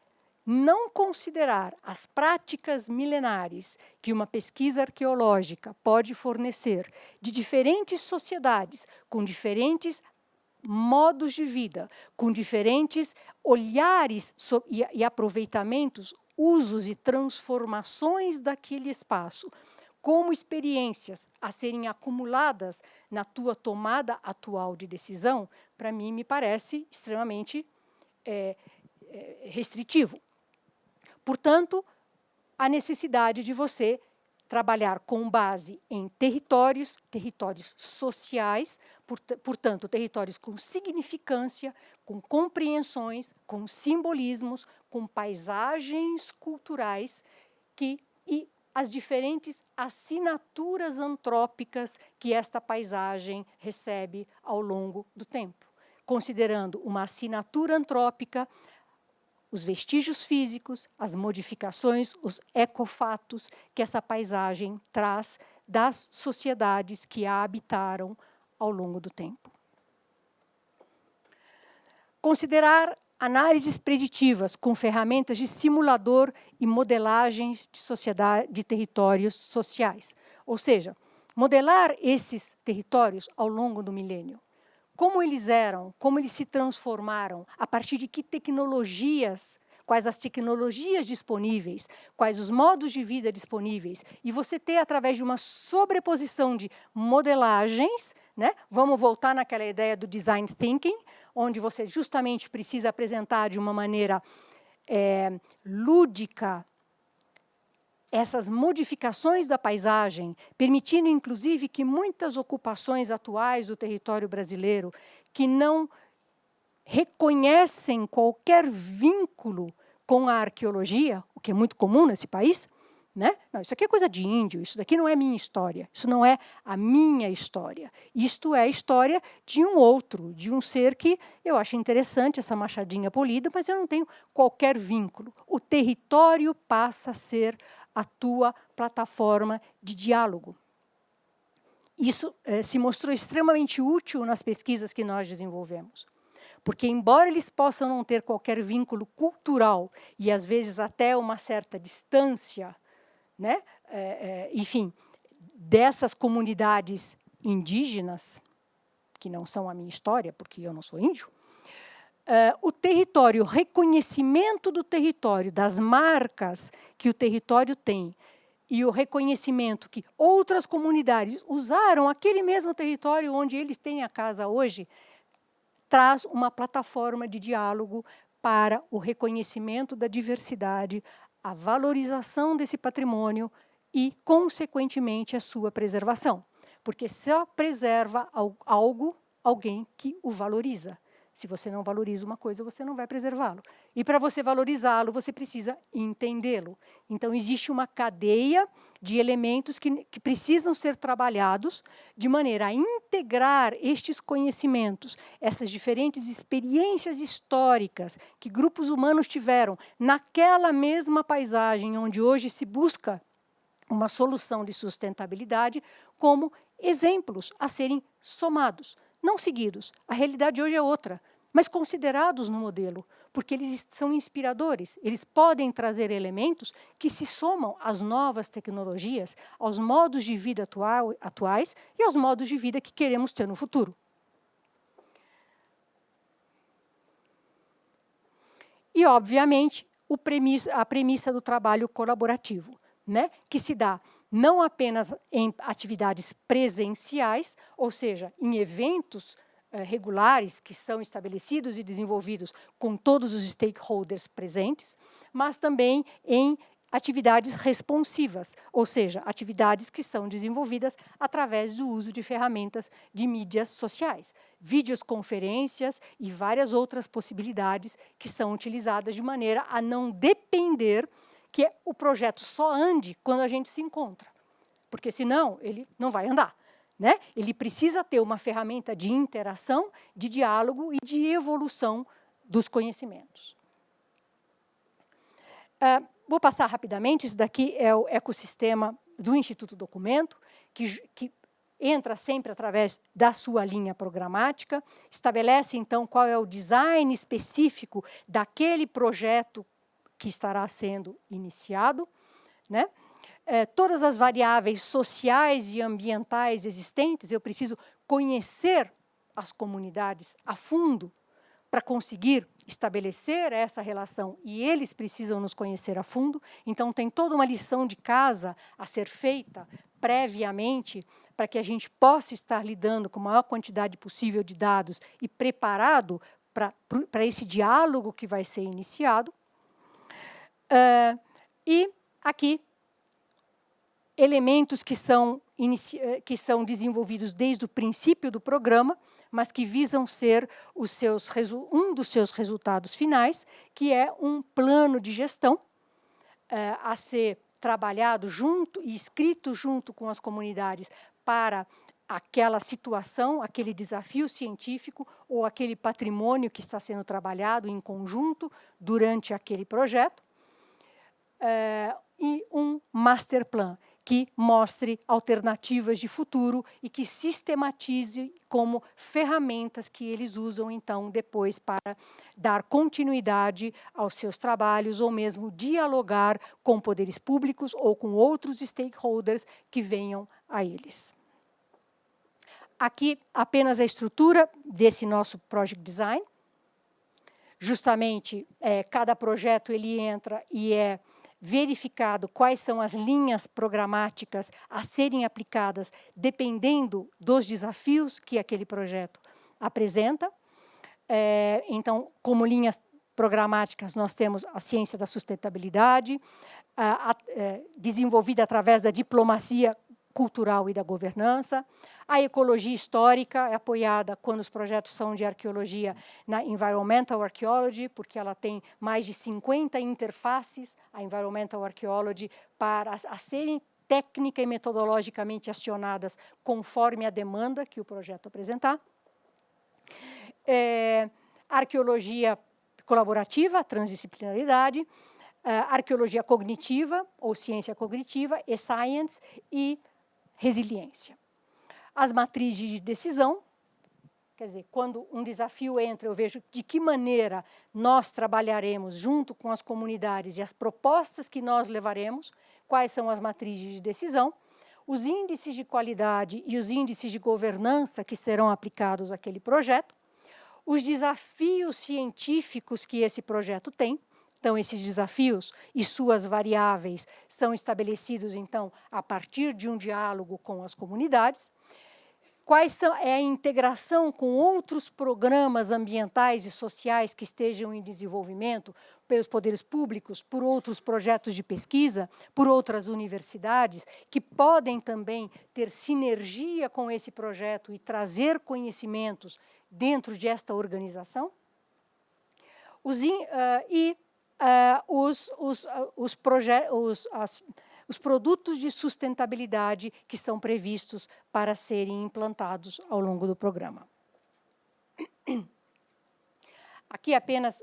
não considerar as práticas milenares que uma pesquisa arqueológica pode fornecer de diferentes sociedades, com diferentes modos de vida, com diferentes olhares e aproveitamentos, usos e transformações daquele espaço, como experiências a serem acumuladas na tua tomada atual de decisão, para mim me parece extremamente restritivo. Portanto, a necessidade de você trabalhar com base em territórios sociais, portanto, territórios com significância, com compreensões, com simbolismos, com paisagens culturais e as diferentes assinaturas antrópicas que esta paisagem recebe ao longo do tempo. Considerando uma assinatura antrópica, os vestígios físicos, as modificações, os ecofatos que essa paisagem traz das sociedades que a habitaram ao longo do tempo. Considerar análises preditivas com ferramentas de simulador e modelagens de sociedade, de territórios sociais. Ou seja, modelar esses territórios ao longo do milênio. Como eles eram, como eles se transformaram, a partir de que tecnologias, quais as tecnologias disponíveis, quais os modos de vida disponíveis, e você ter, através de uma sobreposição de modelagens, né? Vamos voltar naquela ideia do design thinking, onde você justamente precisa apresentar de uma maneira lúdica essas modificações da paisagem, permitindo, inclusive, que muitas ocupações atuais do território brasileiro, que não reconhecem qualquer vínculo com a arqueologia, o que é muito comum nesse país, né? Não, isso aqui é coisa de índio, isso daqui não é minha história, isso não é a minha história. Isto é a história de um outro, de um ser que eu acho interessante, essa machadinha polida, mas eu não tenho qualquer vínculo. O território passa a ser a tua plataforma de diálogo. Isso se mostrou extremamente útil nas pesquisas que nós desenvolvemos. Porque, embora eles possam não ter qualquer vínculo cultural e, às vezes, até uma certa distância, né, enfim, dessas comunidades indígenas, que não são a minha história, porque eu não sou índio, o território, o reconhecimento do território, das marcas que o território tem, e o reconhecimento que outras comunidades usaram aquele mesmo território onde eles têm a casa hoje, traz uma plataforma de diálogo para o reconhecimento da diversidade, a valorização desse patrimônio e, consequentemente, a sua preservação. Porque só preserva algo alguém que o valoriza. Se você não valoriza uma coisa, você não vai preservá-lo. E para você valorizá-lo, você precisa entendê-lo. Então, existe uma cadeia de elementos que precisam ser trabalhados de maneira a integrar estes conhecimentos, essas diferentes experiências históricas que grupos humanos tiveram naquela mesma paisagem onde hoje se busca uma solução de sustentabilidade, como exemplos a serem somados. Não seguidos, a realidade hoje é outra, mas considerados no modelo, porque eles são inspiradores, eles podem trazer elementos que se somam às novas tecnologias, aos modos de vida atuais e aos modos de vida que queremos ter no futuro. E, obviamente, a premissa do trabalho colaborativo, né, que se dá não apenas em atividades presenciais, ou seja, em eventos regulares que são estabelecidos e desenvolvidos com todos os stakeholders presentes, mas também em atividades responsivas, ou seja, atividades que são desenvolvidas através do uso de ferramentas de mídias sociais, videoconferências e várias outras possibilidades que são utilizadas de maneira a não depender que o projeto só ande quando a gente se encontra, porque senão ele não vai andar, né? Ele precisa ter uma ferramenta de interação, de diálogo e de evolução dos conhecimentos. Vou passar rapidamente, isso daqui é o ecossistema do Instituto Documento, que entra sempre através da sua linha programática, estabelece, então, qual é o design específico daquele projeto que estará sendo iniciado, né? Todas as variáveis sociais e ambientais existentes, eu preciso conhecer as comunidades a fundo para conseguir estabelecer essa relação, e eles precisam nos conhecer a fundo. Então, tem toda uma lição de casa a ser feita previamente para que a gente possa estar lidando com a maior quantidade possível de dados e preparado para esse diálogo que vai ser iniciado. E aqui, elementos que são desenvolvidos desde o princípio do programa, mas que visam ser um dos seus resultados finais, que é um plano de gestão a ser trabalhado junto e escrito junto com as comunidades para aquela situação, aquele desafio científico ou aquele patrimônio que está sendo trabalhado em conjunto durante aquele projeto, e um master plan que mostre alternativas de futuro e que sistematize como ferramentas que eles usam, então, depois para dar continuidade aos seus trabalhos ou mesmo dialogar com poderes públicos ou com outros stakeholders que venham a eles. Aqui, apenas a estrutura desse nosso Project Design. Justamente, cada projeto ele entra e é verificado quais são as linhas programáticas a serem aplicadas dependendo dos desafios que aquele projeto apresenta. Então, como linhas programáticas, nós temos a ciência da sustentabilidade, desenvolvida através da diplomacia cultural e da governança. A ecologia histórica é apoiada quando os projetos são de arqueologia na Environmental Archaeology, porque ela tem mais de 50 interfaces, a Environmental Archaeology, para a serem técnica e metodologicamente acionadas conforme a demanda que o projeto apresentar. Arqueologia colaborativa, transdisciplinaridade, arqueologia cognitiva, ou ciência cognitiva, e science, e resiliência. As matrizes de decisão, quer dizer, quando um desafio entra, eu vejo de que maneira nós trabalharemos junto com as comunidades e as propostas que nós levaremos, quais são as matrizes de decisão, os índices de qualidade e os índices de governança que serão aplicados àquele projeto, os desafios científicos que esse projeto tem. Então, esses desafios e suas variáveis são estabelecidos, então, a partir de um diálogo com as comunidades. É a integração com outros programas ambientais e sociais que estejam em desenvolvimento pelos poderes públicos, por outros projetos de pesquisa, por outras universidades, que podem também ter sinergia com esse projeto e trazer conhecimentos dentro desta organização. Os produtos de sustentabilidade que são previstos para serem implantados ao longo do programa. Aqui apenas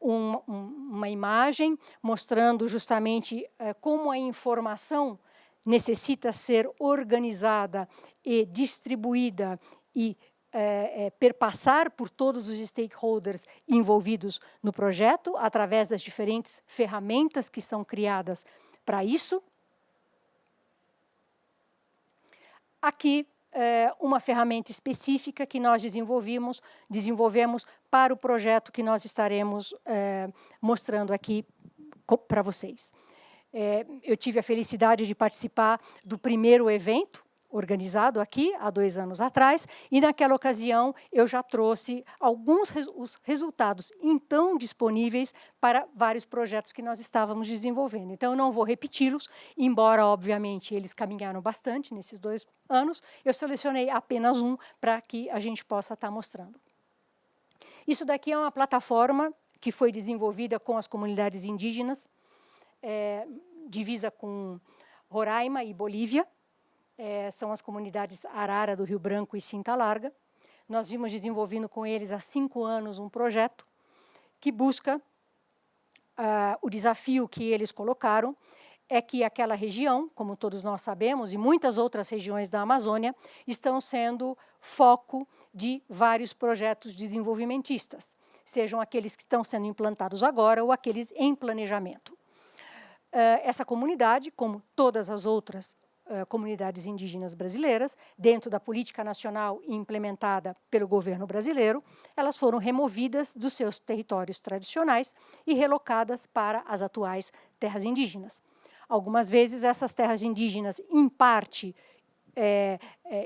uma imagem mostrando justamente como a informação necessita ser organizada e distribuída e perpassar por todos os stakeholders envolvidos no projeto, através das diferentes ferramentas que são criadas para isso. Aqui, uma ferramenta específica que nós desenvolvemos para o projeto que nós estaremos mostrando aqui para vocês. Eu tive a felicidade de participar do primeiro evento organizado aqui, há 2 anos atrás, e naquela ocasião eu já trouxe os resultados então disponíveis para vários projetos que nós estávamos desenvolvendo. Então, eu não vou repeti-los, embora, obviamente, eles caminharam bastante nesses 2 anos, eu selecionei apenas um para que a gente possa estar mostrando. Isso daqui é uma plataforma que foi desenvolvida com as comunidades indígenas, divisa com Roraima e Bolívia. São as comunidades Arara do Rio Branco e Cinta Larga. Nós vimos desenvolvendo com eles há 5 anos um projeto que busca, o desafio que eles colocaram é que aquela região, como todos nós sabemos, e muitas outras regiões da Amazônia, estão sendo foco de vários projetos desenvolvimentistas, sejam aqueles que estão sendo implantados agora ou aqueles em planejamento. Essa comunidade, como todas as outras comunidades indígenas brasileiras, dentro da política nacional implementada pelo governo brasileiro, elas foram removidas dos seus territórios tradicionais e relocadas para as atuais terras indígenas. Algumas vezes essas terras indígenas, em parte,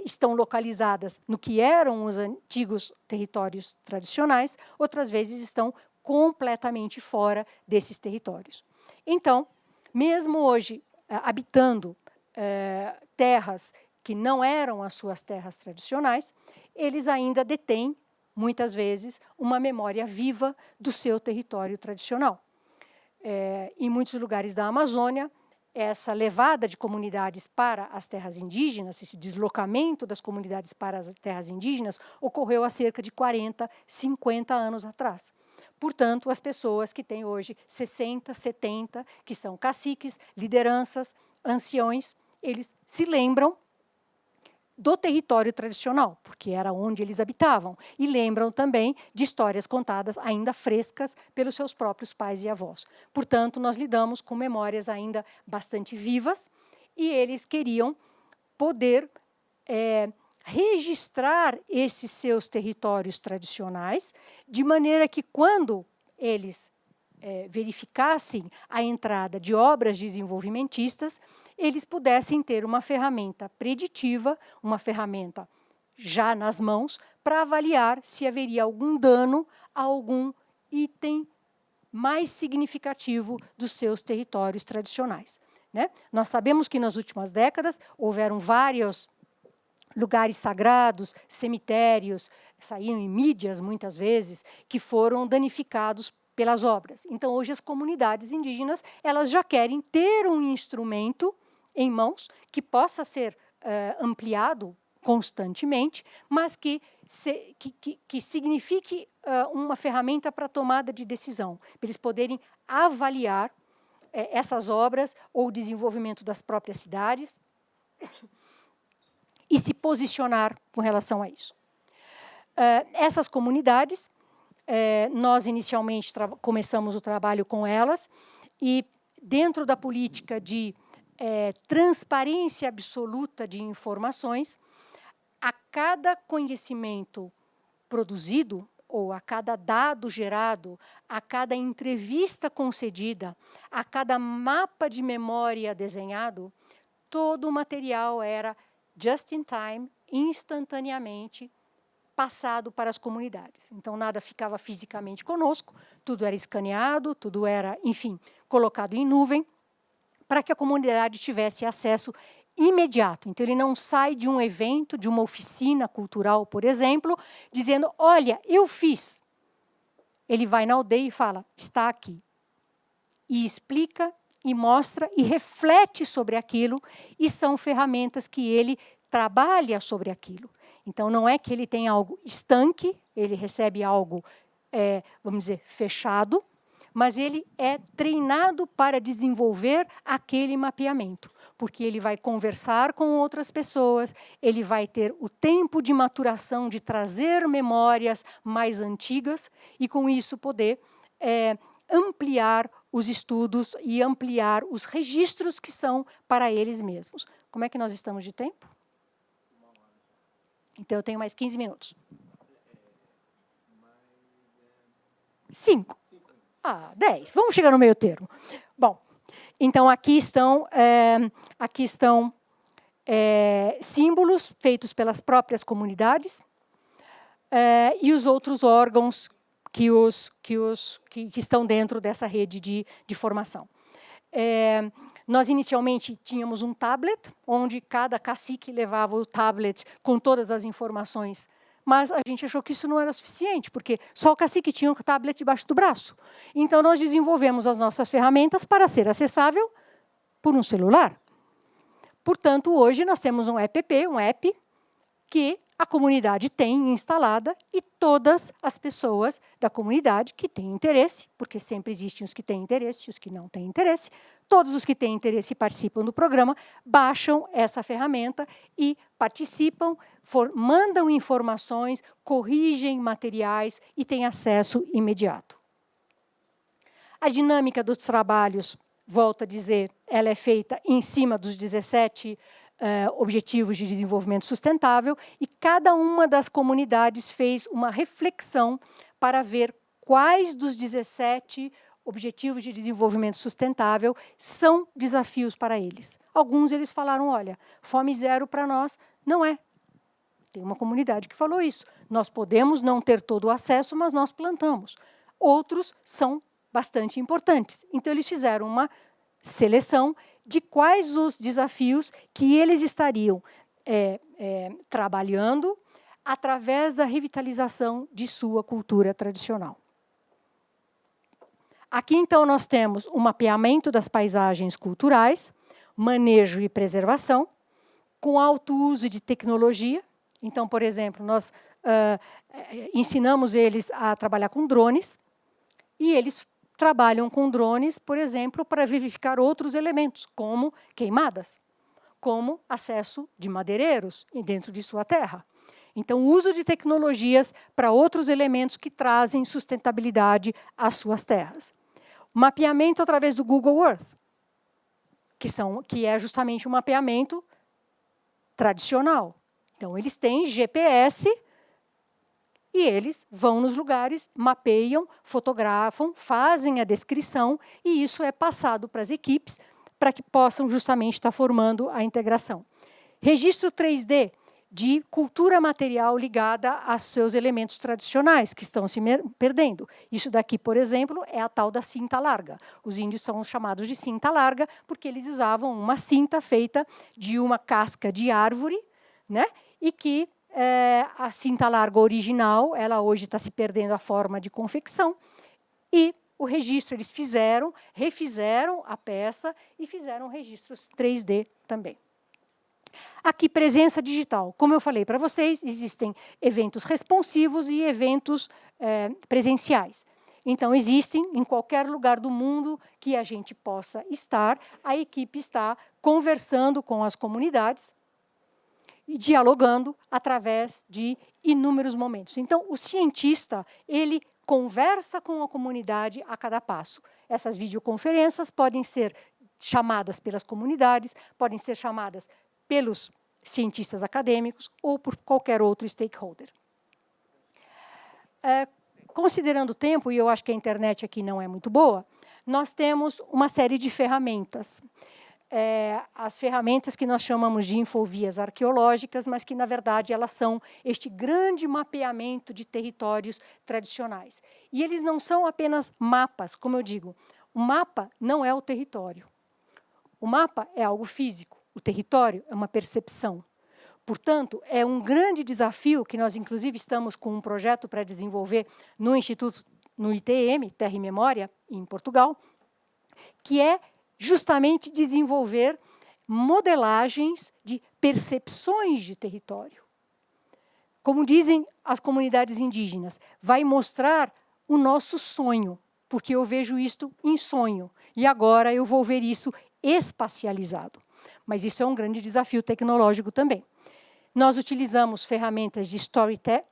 estão localizadas no que eram os antigos territórios tradicionais, outras vezes estão completamente fora desses territórios. Então, mesmo hoje, habitando terras que não eram as suas terras tradicionais, eles ainda detêm, muitas vezes, uma memória viva do seu território tradicional. Em muitos lugares da Amazônia, essa levada de comunidades para as terras indígenas, esse deslocamento das comunidades para as terras indígenas, ocorreu há cerca de 40, 50 anos atrás. Portanto, as pessoas que têm hoje 60, 70, que são caciques, lideranças, anciões, eles se lembram do território tradicional, porque era onde eles habitavam, e lembram também de histórias contadas ainda frescas pelos seus próprios pais e avós. Portanto, nós lidamos com memórias ainda bastante vivas, e eles queriam poder registrar esses seus territórios tradicionais, de maneira que, quando eles verificassem a entrada de obras desenvolvimentistas, eles pudessem ter uma ferramenta preditiva, uma ferramenta já nas mãos, para avaliar se haveria algum dano a algum item mais significativo dos seus territórios tradicionais. Né? Nós sabemos que nas últimas décadas houveram vários lugares sagrados, cemitérios, saíram em mídias muitas vezes, que foram danificados pelas obras. Então, hoje as comunidades indígenas, elas já querem ter um instrumento em mãos que possa ser ampliado constantemente, mas que signifique uma ferramenta para a tomada de decisão, para eles poderem avaliar essas obras ou o desenvolvimento das próprias cidades e se posicionar com relação a isso. Essas comunidades, nós inicialmente começamos o trabalho com elas e dentro da política de transparência absoluta de informações. A cada conhecimento produzido, ou a cada dado gerado, a cada entrevista concedida, a cada mapa de memória desenhado, todo o material era just in time, instantaneamente, passado para as comunidades. Então, nada ficava fisicamente conosco, tudo era escaneado, tudo era, enfim, colocado em nuvem, para que a comunidade tivesse acesso imediato. Então, ele não sai de um evento, de uma oficina cultural, por exemplo, dizendo, olha, eu fiz. Ele vai na aldeia e fala, está aqui. E explica, e mostra, e reflete sobre aquilo, e são ferramentas que ele trabalha sobre aquilo. Então, não é que ele tem algo estanque, ele recebe algo, vamos dizer, fechado, mas ele é treinado para desenvolver aquele mapeamento, porque ele vai conversar com outras pessoas, ele vai ter o tempo de maturação de trazer memórias mais antigas e, com isso, poder ampliar os estudos e ampliar os registros que são para eles mesmos. Como é que nós estamos de tempo? Então, eu tenho mais 15 minutos. 5. 10. Vamos chegar no meio termo. Bom, então aqui estão símbolos feitos pelas próprias comunidades e os outros órgãos que estão dentro dessa rede de formação. Nós, inicialmente, tínhamos um tablet, onde cada cacique levava o tablet com todas as informações, mas a gente achou que isso não era suficiente, porque só o cacique tinha um tablet debaixo do braço. Então, nós desenvolvemos as nossas ferramentas para ser acessável por um celular. Portanto, hoje nós temos um app, que a comunidade tem instalada e todas as pessoas da comunidade que têm interesse, porque sempre existem os que têm interesse e os que não têm interesse, todos os que têm interesse e participam do programa baixam essa ferramenta e participam, mandam informações, corrigem materiais e têm acesso imediato. A dinâmica dos trabalhos, volto a dizer, ela é feita em cima dos 17 Objetivos de Desenvolvimento Sustentável e cada uma das comunidades fez uma reflexão para ver quais dos 17 Objetivos de Desenvolvimento Sustentável são desafios para eles. Alguns eles falaram, olha, fome zero para nós não é. Tem uma comunidade que falou isso. Nós podemos não ter todo o acesso, mas nós plantamos. Outros são bastante importantes. Então, eles fizeram uma seleção de quais os desafios que eles estariam trabalhando através da revitalização de sua cultura tradicional. Aqui, então, nós temos o mapeamento das paisagens culturais, manejo e preservação, com alto uso de tecnologia. Então, por exemplo, nós ensinamos eles a trabalhar com drones, e eles trabalham com drones, por exemplo, para verificar outros elementos, como queimadas, como acesso de madeireiros dentro de sua terra. Então, o uso de tecnologias para outros elementos que trazem sustentabilidade às suas terras. Mapeamento através do Google Earth, que é justamente um mapeamento tradicional. Então, eles têm GPS e eles vão nos lugares, mapeiam, fotografam, fazem a descrição e isso é passado para as equipes para que possam justamente estar formando a integração. Registro 3D de cultura material ligada aos seus elementos tradicionais, que estão se perdendo. Isso daqui, por exemplo, é a tal da cinta larga. Os índios são chamados de cinta larga porque eles usavam uma cinta feita de uma casca de árvore, né? E que a cinta larga original, ela hoje está se perdendo a forma de confecção, e o registro eles refizeram a peça e fizeram registros 3D também. Aqui, presença digital. Como eu falei para vocês, existem eventos responsivos e eventos presenciais. Então, existem em qualquer lugar do mundo que a gente possa estar, a equipe está conversando com as comunidades e dialogando através de inúmeros momentos. Então, o cientista, ele conversa com a comunidade a cada passo. Essas videoconferências podem ser chamadas pelas comunidades, podem ser chamadas pelos cientistas acadêmicos ou por qualquer outro stakeholder. Considerando o tempo, e eu acho que a internet aqui não é muito boa, nós temos uma série de ferramentas. As ferramentas que nós chamamos de infovias arqueológicas, mas que, na verdade, elas são este grande mapeamento de territórios tradicionais. E eles não são apenas mapas, como eu digo. O mapa não é o território. O mapa é algo físico. O território é uma percepção. Portanto, é um grande desafio que nós, inclusive, estamos com um projeto para desenvolver no Instituto, no ITM, Terra e Memória, em Portugal, que é justamente desenvolver modelagens de percepções de território. Como dizem as comunidades indígenas, vai mostrar o nosso sonho, porque eu vejo isto em sonho, e agora eu vou ver isso espacializado. Mas isso é um grande desafio tecnológico também. Nós utilizamos ferramentas de storyteller,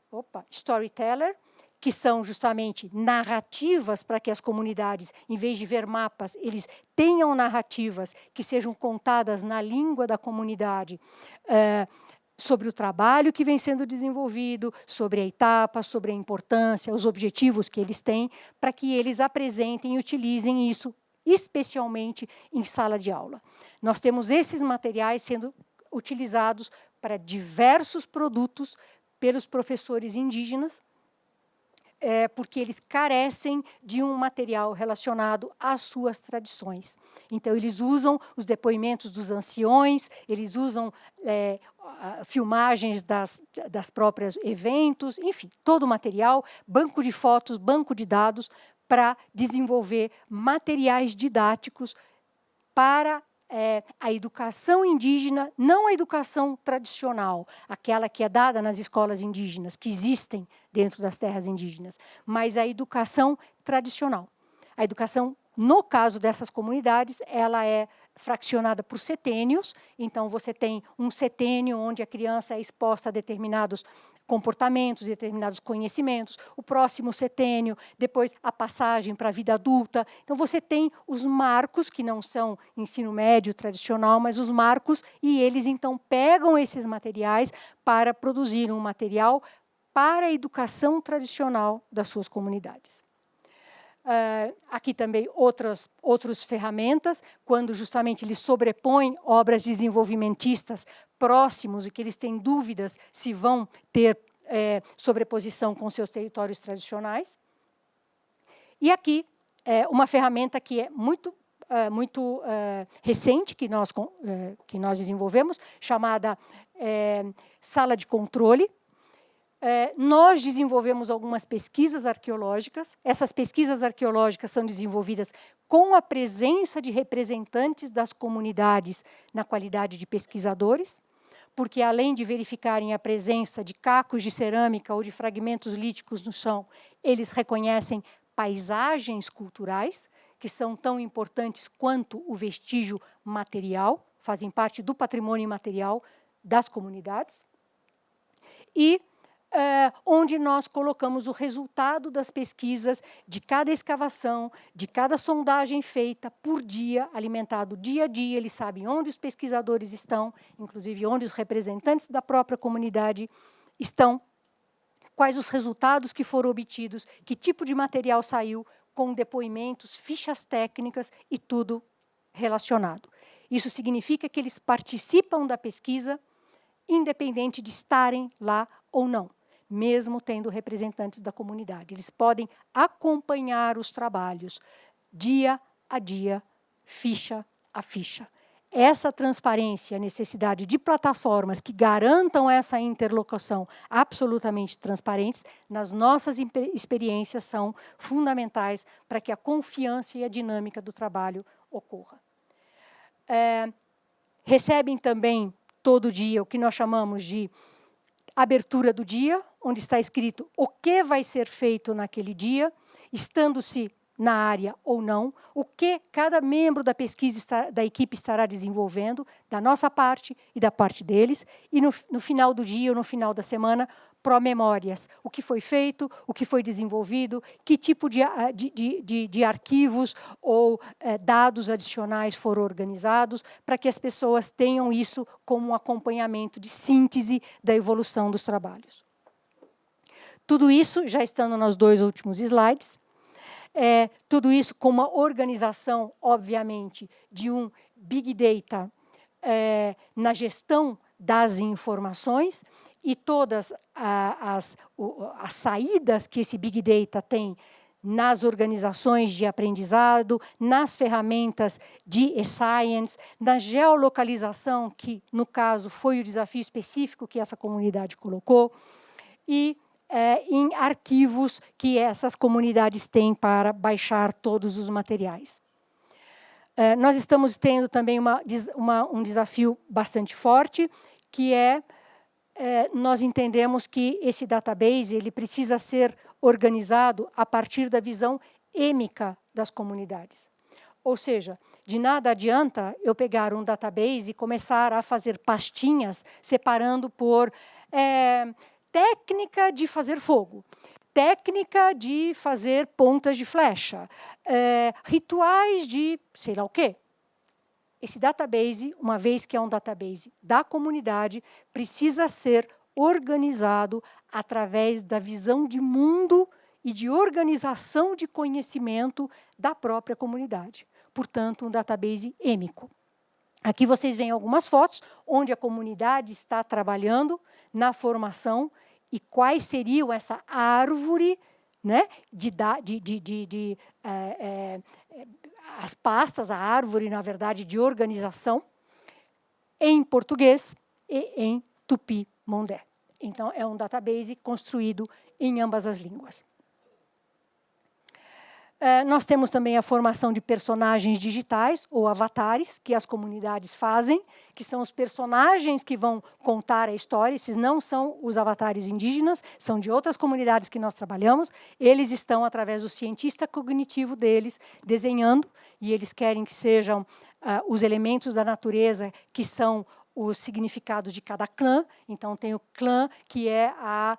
que são justamente narrativas para que as comunidades, em vez de ver mapas, eles tenham narrativas que sejam contadas na língua da comunidade, sobre o trabalho que vem sendo desenvolvido, sobre a etapa, sobre a importância, os objetivos que eles têm, para que eles apresentem e utilizem isso, especialmente em sala de aula. Nós temos esses materiais sendo utilizados para diversos produtos pelos professores indígenas, porque eles carecem de um material relacionado às suas tradições. Então, eles usam os depoimentos dos anciões, eles usam filmagens das próprias eventos, enfim, todo o material, banco de fotos, banco de dados, para desenvolver materiais didáticos para a educação indígena, não a educação tradicional, aquela que é dada nas escolas indígenas, que existem dentro das terras indígenas, mas a educação tradicional. A educação, no caso dessas comunidades, ela é fraccionada por setênios, então você tem um setênio onde a criança é exposta a determinados comportamentos, determinados conhecimentos, o próximo setênio, depois a passagem para a vida adulta. Então, você tem os marcos, que não são ensino médio tradicional, mas os marcos, e eles, então, pegam esses materiais para produzir um material para a educação tradicional das suas comunidades. Aqui também outras ferramentas, quando justamente eles sobrepõem obras desenvolvimentistas próximos e que eles têm dúvidas se vão ter sobreposição com seus territórios tradicionais. E aqui, uma ferramenta que é muito recente, que nós desenvolvemos, chamada sala de controle. Nós desenvolvemos algumas pesquisas arqueológicas. Essas pesquisas arqueológicas são desenvolvidas com a presença de representantes das comunidades na qualidade de pesquisadores, porque, além de verificarem a presença de cacos de cerâmica ou de fragmentos líticos no chão, eles reconhecem paisagens culturais, que são tão importantes quanto o vestígio material, fazem parte do patrimônio imaterial das comunidades. E onde nós colocamos o resultado das pesquisas de cada escavação, de cada sondagem feita por dia, alimentado dia a dia. Eles sabem onde os pesquisadores estão, inclusive onde os representantes da própria comunidade estão, quais os resultados que foram obtidos, que tipo de material saiu, com depoimentos, fichas técnicas e tudo relacionado. Isso significa que eles participam da pesquisa, independente de estarem lá ou não, mesmo tendo representantes da comunidade. Eles podem acompanhar os trabalhos dia a dia, ficha a ficha. Essa transparência, a necessidade de plataformas que garantam essa interlocução absolutamente transparentes, nas nossas experiências, são fundamentais para que a confiança e a dinâmica do trabalho ocorra. Recebem também, todo dia, o que nós chamamos de abertura do dia, onde está escrito o que vai ser feito naquele dia, estando-se na área ou não, o que cada membro da pesquisa, da equipe estará desenvolvendo, da nossa parte e da parte deles, e no final do dia ou no final da semana, pró-memórias, o que foi feito, o que foi desenvolvido, que tipo de arquivos ou dados adicionais foram organizados, para que as pessoas tenham isso como um acompanhamento de síntese da evolução dos trabalhos. Tudo isso, já estando nos 2 últimos slides, tudo isso com uma organização, obviamente, de um Big Data na gestão das informações e todas as saídas que esse Big Data tem nas organizações de aprendizado, nas ferramentas de e-science, na geolocalização, que, no caso, foi o desafio específico que essa comunidade colocou, e em arquivos que essas comunidades têm para baixar todos os materiais. Nós estamos tendo também um desafio bastante forte, que nós entendemos que esse database ele precisa ser organizado a partir da visão êmica das comunidades. Ou seja, de nada adianta eu pegar um database e começar a fazer pastinhas, separando por técnica de fazer fogo, técnica de fazer pontas de flecha, rituais de sei lá o quê. Esse database, uma vez que é um database da comunidade, precisa ser organizado através da visão de mundo e de organização de conhecimento da própria comunidade. Portanto, um database êmico. Aqui vocês veem algumas fotos onde a comunidade está trabalhando na formação e quais seriam essa árvore, né, as pastas, a árvore, na verdade, de organização, em português e em tupi-mondé. Então, é um database construído em ambas as línguas. Nós temos também a formação de personagens digitais, ou avatares, que as comunidades fazem, que são os personagens que vão contar a história. Esses não são os avatares indígenas, são de outras comunidades que nós trabalhamos. Eles estão, através do cientista cognitivo deles, desenhando, e eles querem que sejam os elementos da natureza, que são os significados de cada clã. Então, tem o clã, que é a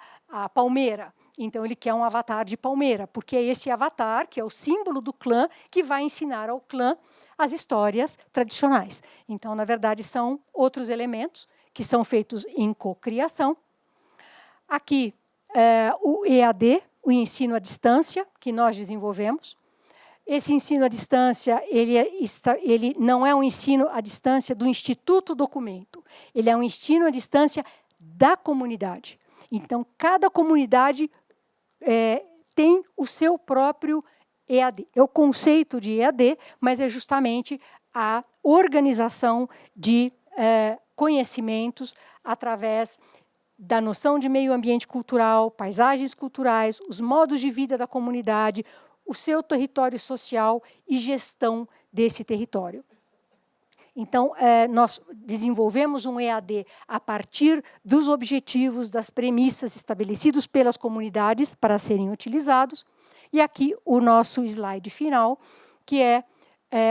palmeira. Então, ele quer um avatar de palmeira, porque é esse avatar, que é o símbolo do clã, que vai ensinar ao clã as histórias tradicionais. Então, na verdade, são outros elementos que são feitos em cocriação. Aqui, o EAD, o ensino à distância, que nós desenvolvemos. Esse ensino à distância, ele não é um ensino à distância do Instituto Documento, ele é um ensino à distância da comunidade. Então, cada comunidade tem o seu próprio EAD. É o conceito de EAD, mas é justamente a organização de conhecimentos através da noção de meio ambiente cultural, paisagens culturais, os modos de vida da comunidade, o seu território social e gestão desse território. Então, nós desenvolvemos um EAD a partir dos objetivos, das premissas estabelecidos pelas comunidades para serem utilizados. E aqui o nosso slide final, que é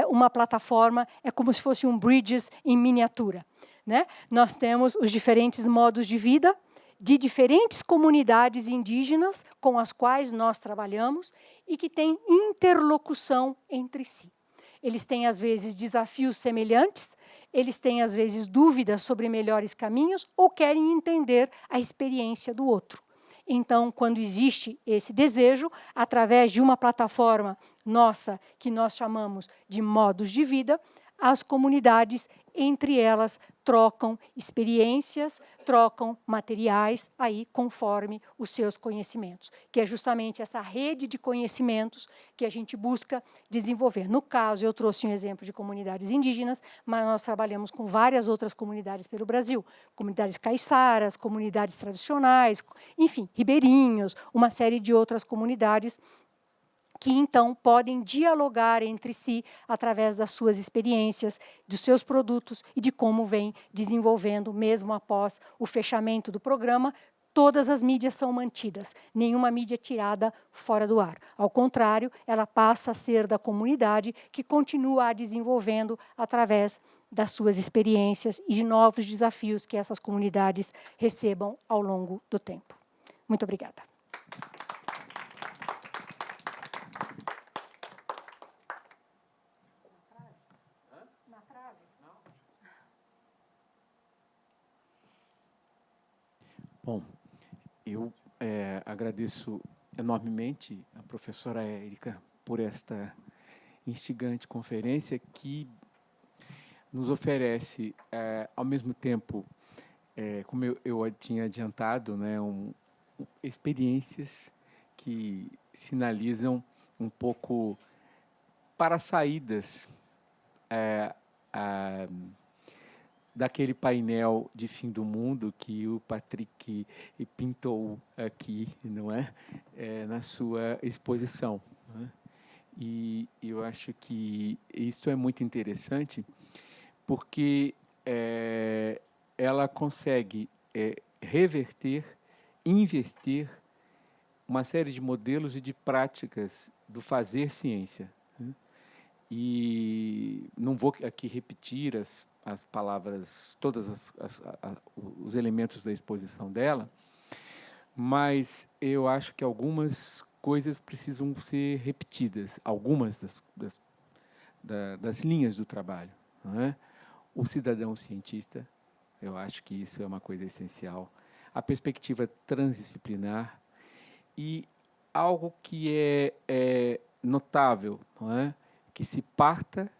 uma plataforma, é como se fosse um Bridges em miniatura, né? Nós temos os diferentes modos de vida de diferentes comunidades indígenas com as quais nós trabalhamos e que têm interlocução entre si. Eles têm, às vezes, desafios semelhantes, eles têm, às vezes, dúvidas sobre melhores caminhos ou querem entender a experiência do outro. Então, quando existe esse desejo, através de uma plataforma nossa, que nós chamamos de modos de vida, as comunidades, entre elas, trocam experiências, trocam materiais, aí conforme os seus conhecimentos, que é justamente essa rede de conhecimentos que a gente busca desenvolver. No caso, eu trouxe um exemplo de comunidades indígenas, mas nós trabalhamos com várias outras comunidades pelo Brasil, comunidades caiçaras, comunidades tradicionais, enfim, ribeirinhos, uma série de outras comunidades que, então, podem dialogar entre si através das suas experiências, dos seus produtos e de como vem desenvolvendo, mesmo após o fechamento do programa. Todas as mídias são mantidas, nenhuma mídia tirada fora do ar. Ao contrário, ela passa a ser da comunidade, que continua a desenvolvendo através das suas experiências e de novos desafios que essas comunidades recebam ao longo do tempo. Muito obrigada. Bom, eu agradeço enormemente a professora Érica por esta instigante conferência que nos oferece, ao mesmo tempo, como eu tinha adiantado, né, experiências que sinalizam um pouco para saídas daquele painel de fim do mundo que o Patrick pintou aqui, não é? Na sua exposição. Não é? E eu acho que isso é muito interessante, porque ela consegue reverter, inverter uma série de modelos e de práticas do fazer ciência. Né? E não vou aqui repetir as palavras, todos os elementos da exposição dela, mas eu acho que algumas coisas precisam ser repetidas, algumas das linhas do trabalho. Não é? O cidadão cientista, eu acho que isso é uma coisa essencial. A perspectiva transdisciplinar e algo que é notável, não é? Que se parta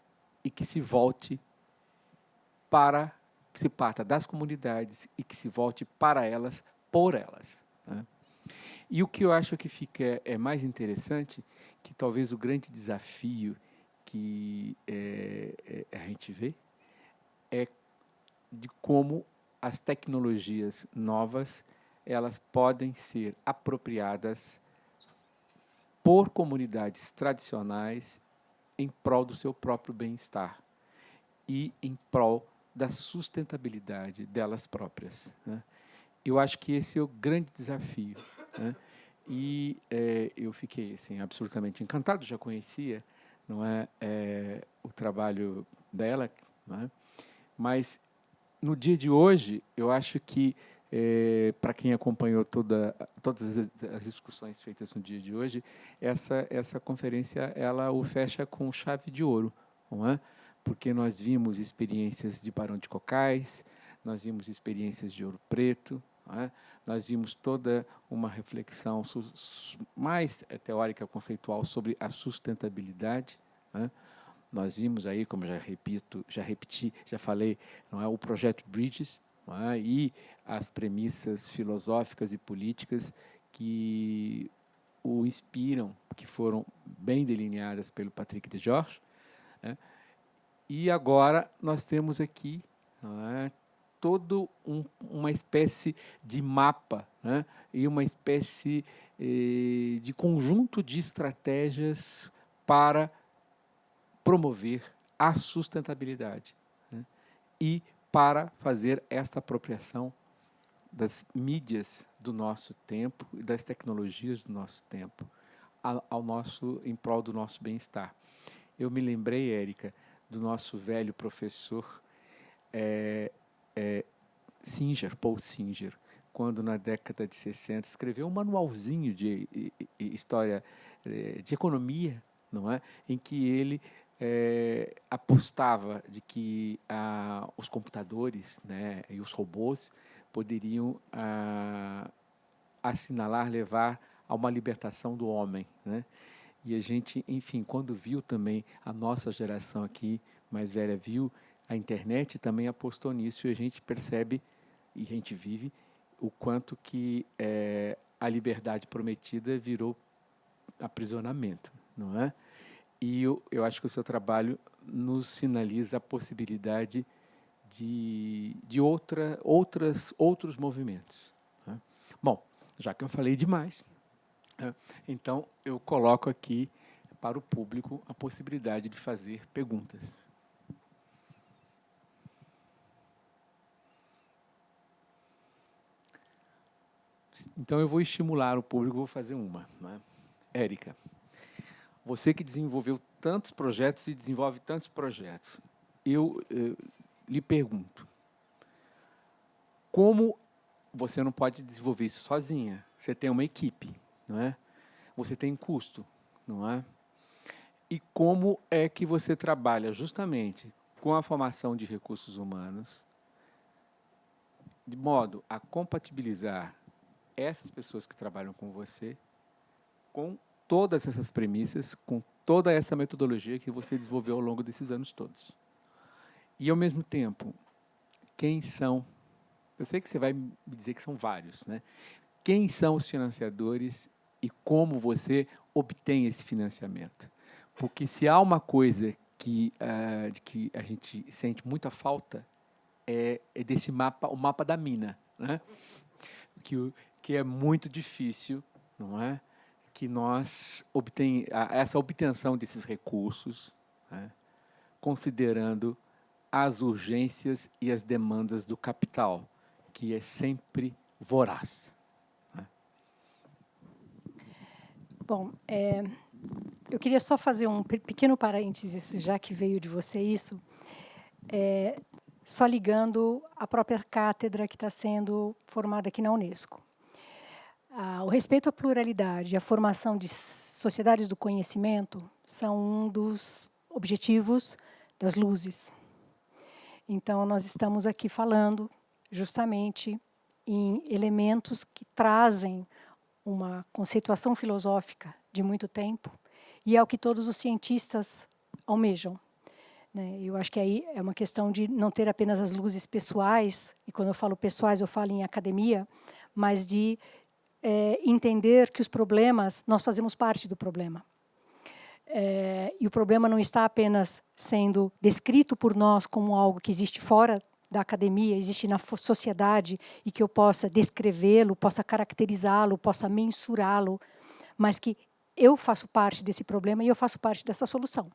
e que se volte que se parta das comunidades e que se volte para elas, por elas. Né? E o que eu acho que fica mais interessante, que talvez o grande desafio que a gente vê é de como as tecnologias novas elas podem ser apropriadas por comunidades tradicionais em prol do seu próprio bem-estar e em prol da sustentabilidade delas próprias. Né? Eu acho que esse é o grande desafio. Né? E eu fiquei assim, absolutamente encantado, já conhecia não é, o trabalho dela, não é? Mas no dia de hoje, eu acho que, para quem acompanhou todas as discussões feitas no dia de hoje, essa conferência ela o fecha com chave de ouro, não é? Porque nós vimos experiências de Barão de Cocais, nós vimos experiências de Ouro Preto, não é? Nós vimos toda uma reflexão mais teórica, conceitual sobre a sustentabilidade, não é? Nós vimos aí, como já falei, não é, o projeto Bridges, não é, e as premissas filosóficas e políticas que o inspiram, que foram bem delineadas pelo Patrick Degeorge. Né? E agora nós temos aqui não é, todo uma espécie de mapa, né, e uma espécie de conjunto de estratégias para promover a sustentabilidade, né? E para fazer esta apropriação das mídias do nosso tempo e das tecnologias do nosso tempo em prol do nosso bem-estar. Eu me lembrei, Érica, do nosso velho professor Paul Singer, quando na década de 60 escreveu um manualzinho de história de economia, não é? Em que ele apostava de que os computadores, né, e os robôs poderiam levar a uma libertação do homem, né? E a gente, enfim, quando viu também a nossa geração aqui, mais velha, viu a internet, também apostou nisso, e a gente percebe, e a gente vive, o quanto que a liberdade prometida virou aprisionamento, não é? E eu acho que o seu trabalho nos sinaliza a possibilidade de outros movimentos. Né? Bom, já que eu falei demais, então eu coloco aqui para o público a possibilidade de fazer perguntas. Então eu vou estimular o público, vou fazer uma. Né? Érica, você que desenvolveu tantos projetos e desenvolve tantos projetos, eu lhe pergunto, como você não pode desenvolver isso sozinha, você tem uma equipe, não é? Você tem custo, não é? E como é que você trabalha justamente com a formação de recursos humanos, de modo a compatibilizar essas pessoas que trabalham com você com todas essas premissas, com toda essa metodologia que você desenvolveu ao longo desses anos todos. E, ao mesmo tempo, quem são... Eu sei que você vai me dizer que são vários, né? Quem são os financiadores e como você obtém esse financiamento? Porque se há uma coisa de que a gente sente muita falta, é desse mapa, o mapa da mina, né? Que é muito difícil, não é? Que nós essa obtenção desses recursos, né? Considerando as urgências e as demandas do capital, que é sempre voraz. Né? Bom, eu queria só fazer um pequeno parênteses, já que veio de você isso, só ligando a própria cátedra que está sendo formada aqui na Unesco. O respeito à pluralidade e a formação de sociedades do conhecimento são um dos objetivos das luzes. Então, nós estamos aqui falando justamente em elementos que trazem uma conceituação filosófica de muito tempo e é o que todos os cientistas almejam. Né? Eu acho que aí é uma questão de não ter apenas as luzes pessoais, e quando eu falo pessoais eu falo em academia, mas de entender que os problemas, nós fazemos parte do problema. E o problema não está apenas sendo descrito por nós como algo que existe fora da academia, existe na sociedade e que eu possa descrevê-lo, possa caracterizá-lo, possa mensurá-lo, mas que eu faço parte desse problema e eu faço parte dessa solução.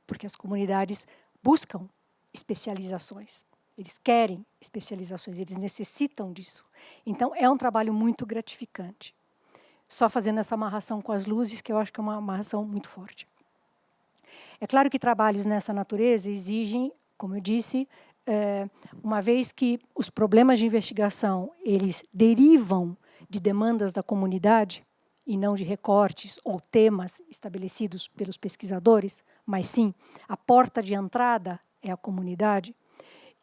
Porque as comunidades buscam especializações. Eles querem especializações, eles necessitam disso. Então, é um trabalho muito gratificante. Só fazendo essa amarração com as luzes, que eu acho que é uma amarração muito forte. É claro que trabalhos nessa natureza exigem, como eu disse, uma vez que os problemas de investigação eles derivam de demandas da comunidade, e não de recortes ou temas estabelecidos pelos pesquisadores, mas sim, a porta de entrada é a comunidade.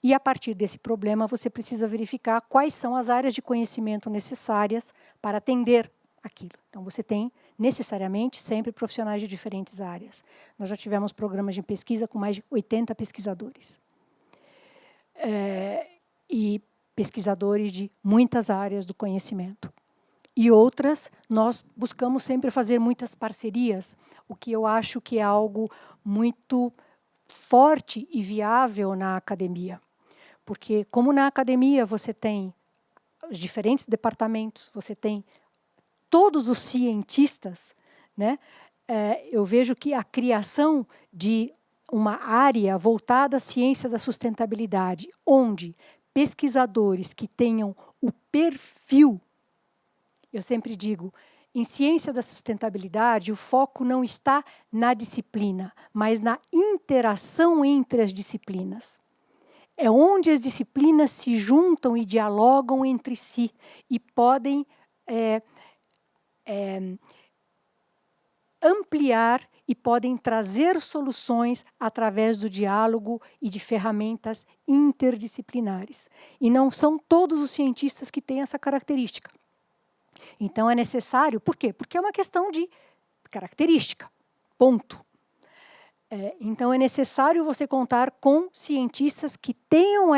E, a partir desse problema, você precisa verificar quais são as áreas de conhecimento necessárias para atender aquilo. Então, você tem, necessariamente, sempre profissionais de diferentes áreas. Nós já tivemos programas de pesquisa com mais de 80 pesquisadores. E pesquisadores de muitas áreas do conhecimento. E outras, nós buscamos sempre fazer muitas parcerias, o que eu acho que é algo muito forte e viável na academia. Porque, como na academia você tem os diferentes departamentos, você tem todos os cientistas, né? Eu vejo que a criação de uma área voltada à ciência da sustentabilidade, onde pesquisadores que tenham o perfil, eu sempre digo, em ciência da sustentabilidade, o foco não está na disciplina, mas na interação entre as disciplinas. É onde as disciplinas se juntam e dialogam entre si e podem ampliar e podem trazer soluções através do diálogo e de ferramentas interdisciplinares. E não são todos os cientistas que têm essa característica. Então, é necessário... Por quê? Porque é uma questão de característica. Ponto. Então, é necessário você contar com cientistas que tenham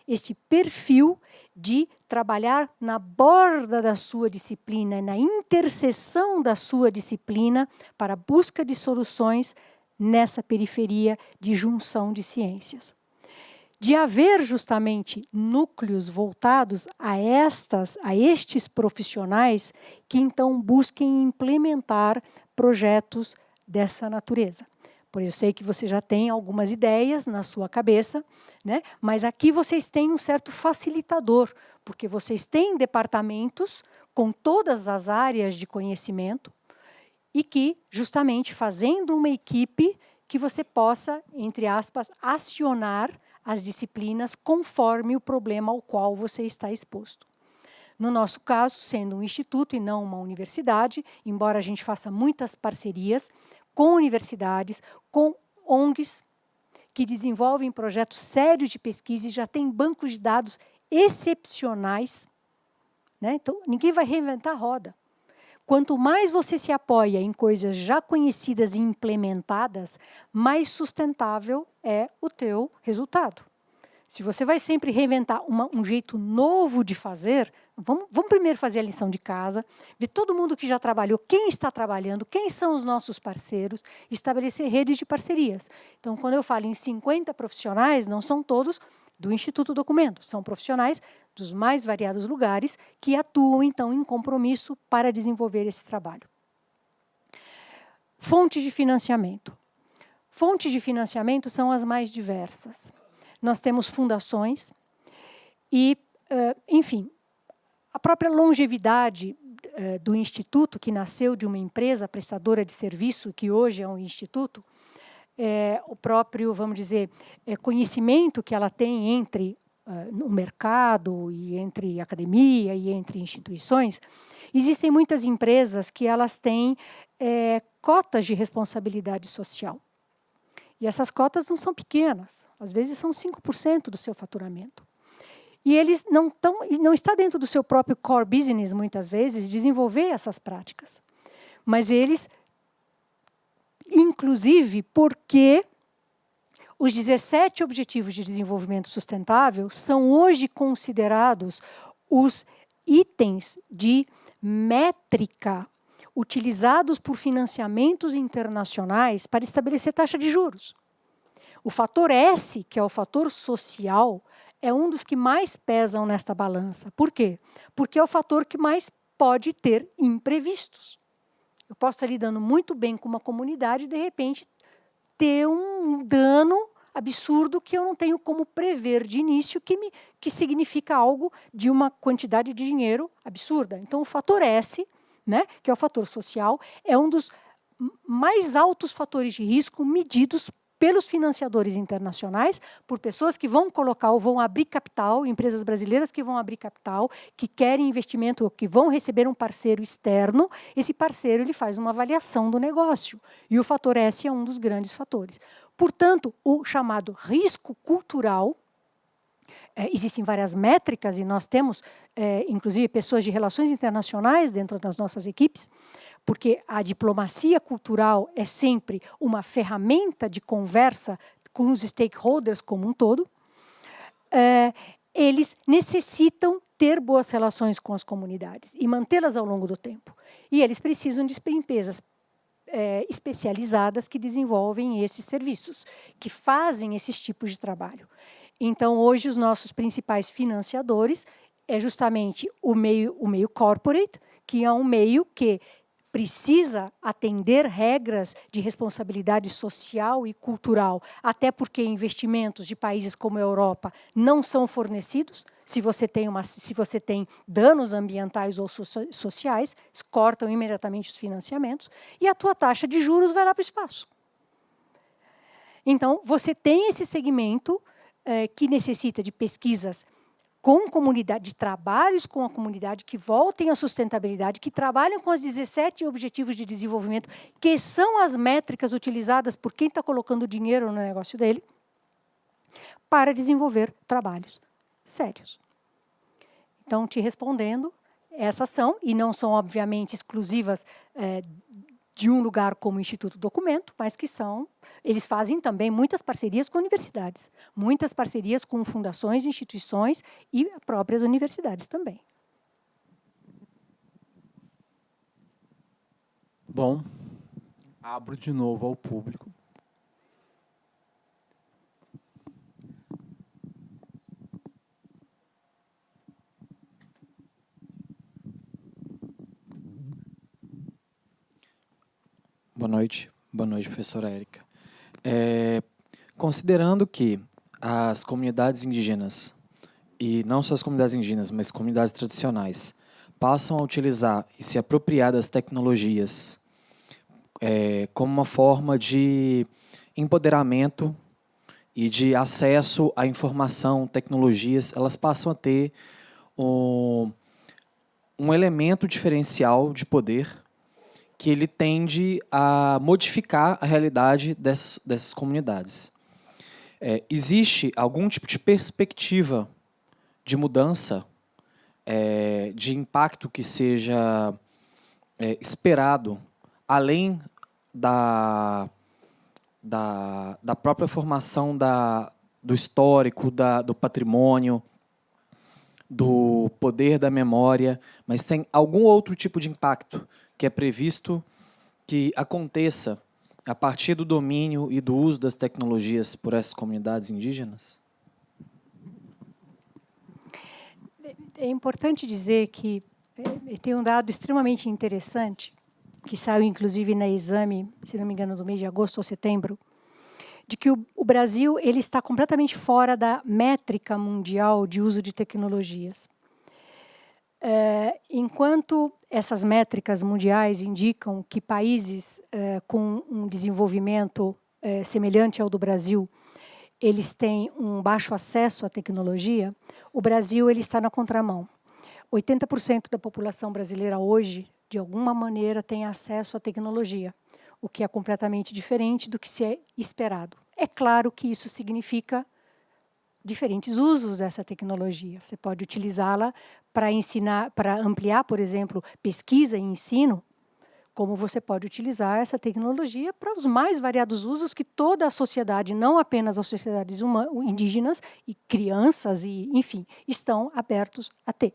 este perfil de trabalhar na borda da sua disciplina, na interseção da sua disciplina, para a busca de soluções nessa periferia de junção de ciências. De haver justamente núcleos voltados a estes profissionais que, então, busquem implementar projetos dessa natureza. Eu sei que você já tem algumas ideias na sua cabeça, né? Mas aqui vocês têm um certo facilitador, porque vocês têm departamentos com todas as áreas de conhecimento e que, justamente, fazendo uma equipe que você possa, entre aspas, acionar as disciplinas conforme o problema ao qual você está exposto. No nosso caso, sendo um instituto e não uma universidade, embora a gente faça muitas parcerias com universidades, com ONGs, que desenvolvem projetos sérios de pesquisa e já têm bancos de dados excepcionais, né? Então, ninguém vai reinventar a roda. Quanto mais você se apoia em coisas já conhecidas e implementadas, mais sustentável é o teu resultado. Se você vai sempre reinventar um jeito novo de fazer, vamos primeiro fazer a lição de casa, ver todo mundo que já trabalhou, quem está trabalhando, quem são os nossos parceiros, estabelecer redes de parcerias. Então, quando eu falo em 50 profissionais, não são todos do Instituto Documento, são profissionais dos mais variados lugares que atuam, então, em compromisso para desenvolver esse trabalho. Fontes de financiamento. Fontes de financiamento são as mais diversas. Nós temos fundações e, enfim, a própria longevidade do Instituto, que nasceu de uma empresa prestadora de serviço, que hoje é um instituto, o próprio, vamos dizer, conhecimento que ela tem entre no mercado e entre academia e entre instituições, existem muitas empresas que elas têm cotas de responsabilidade social. E essas cotas não são pequenas, às vezes são 5% do seu faturamento. E eles não está dentro do seu próprio core business, muitas vezes, desenvolver essas práticas. Mas eles, inclusive, porque os 17 Objetivos de Desenvolvimento Sustentável são hoje considerados os itens de métrica utilizados por financiamentos internacionais para estabelecer taxa de juros. O fator S, que é o fator social, é um dos que mais pesam nesta balança. Por quê? Porque é o fator que mais pode ter imprevistos. Eu posso estar lidando muito bem com uma comunidade e, de repente, ter um dano absurdo que eu não tenho como prever de início, que significa algo de uma quantidade de dinheiro absurda. Então, o fator S, né, que é o fator social, é um dos mais altos fatores de risco medidos pelos financiadores internacionais, por pessoas que vão colocar ou vão abrir capital, empresas brasileiras que vão abrir capital, que querem investimento ou que vão receber um parceiro externo. Esse parceiro ele faz uma avaliação do negócio. E o fator S é um dos grandes fatores. Portanto, o chamado risco cultural, existem várias métricas e nós temos, inclusive, pessoas de relações internacionais dentro das nossas equipes, porque a diplomacia cultural é sempre uma ferramenta de conversa com os stakeholders como um todo. Eles necessitam ter boas relações com as comunidades e mantê-las ao longo do tempo. E eles precisam de empresas especializadas que desenvolvem esses serviços, que fazem esses tipos de trabalho. Então, hoje, os nossos principais financiadores é justamente o meio corporate, que é um meio que precisa atender regras de responsabilidade social e cultural, até porque investimentos de países como a Europa não são fornecidos. Se você tem danos ambientais ou sociais, cortam imediatamente os financiamentos e a tua taxa de juros vai lá para o espaço. Então, você tem esse segmento que necessita de pesquisas com comunidade, de trabalhos com a comunidade que voltem à sustentabilidade, que trabalham com os 17 Objetivos de Desenvolvimento, que são as métricas utilizadas por quem está colocando dinheiro no negócio dele, para desenvolver trabalhos sérios. Então, te respondendo, essas são, e não são, obviamente, exclusivas de um lugar como o Instituto Documento, mas que eles fazem também muitas parcerias com universidades, muitas parcerias com fundações, instituições e próprias universidades também. Bom, abro de novo ao público. Boa noite, professora Érica. Considerando que as comunidades indígenas, e não só as comunidades indígenas, mas comunidades tradicionais, passam a utilizar e se apropriar das tecnologias como uma forma de empoderamento e de acesso à informação, tecnologias, elas passam a ter um elemento diferencial de poder que ele tende a modificar a realidade dessas comunidades. Existe algum tipo de perspectiva de mudança, de impacto que seja esperado, além da própria formação do histórico, do patrimônio, do poder da memória, mas tem algum outro tipo de impacto que é previsto que aconteça a partir do domínio e do uso das tecnologias por essas comunidades indígenas? É importante dizer que tem um dado extremamente interessante, que saiu inclusive na Exame, se não me engano, do mês de agosto ou setembro, de que o Brasil ele está completamente fora da métrica mundial de uso de tecnologias. Enquanto essas métricas mundiais indicam que países com um desenvolvimento semelhante ao do Brasil, eles têm um baixo acesso à tecnologia, o Brasil ele está na contramão. 80% da população brasileira hoje, de alguma maneira, tem acesso à tecnologia, o que é completamente diferente do que se é esperado. É claro que isso significa diferentes usos dessa tecnologia. Você pode utilizá-la para ensinar, para ampliar, por exemplo, pesquisa e ensino, como você pode utilizar essa tecnologia para os mais variados usos que toda a sociedade, não apenas as sociedades indígenas e crianças, e, enfim, estão abertos a ter.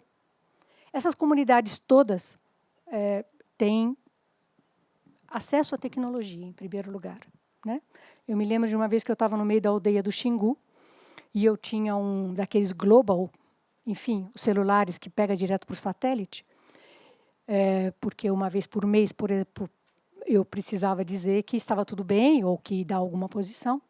Essas comunidades todas têm acesso à tecnologia, em primeiro lugar, né? Eu me lembro de uma vez que eu estava no meio da aldeia do Xingu e eu tinha um daqueles global, enfim, os celulares que pega direto por satélite, porque uma vez por mês, eu precisava dizer que estava tudo bem ou que dá alguma posição.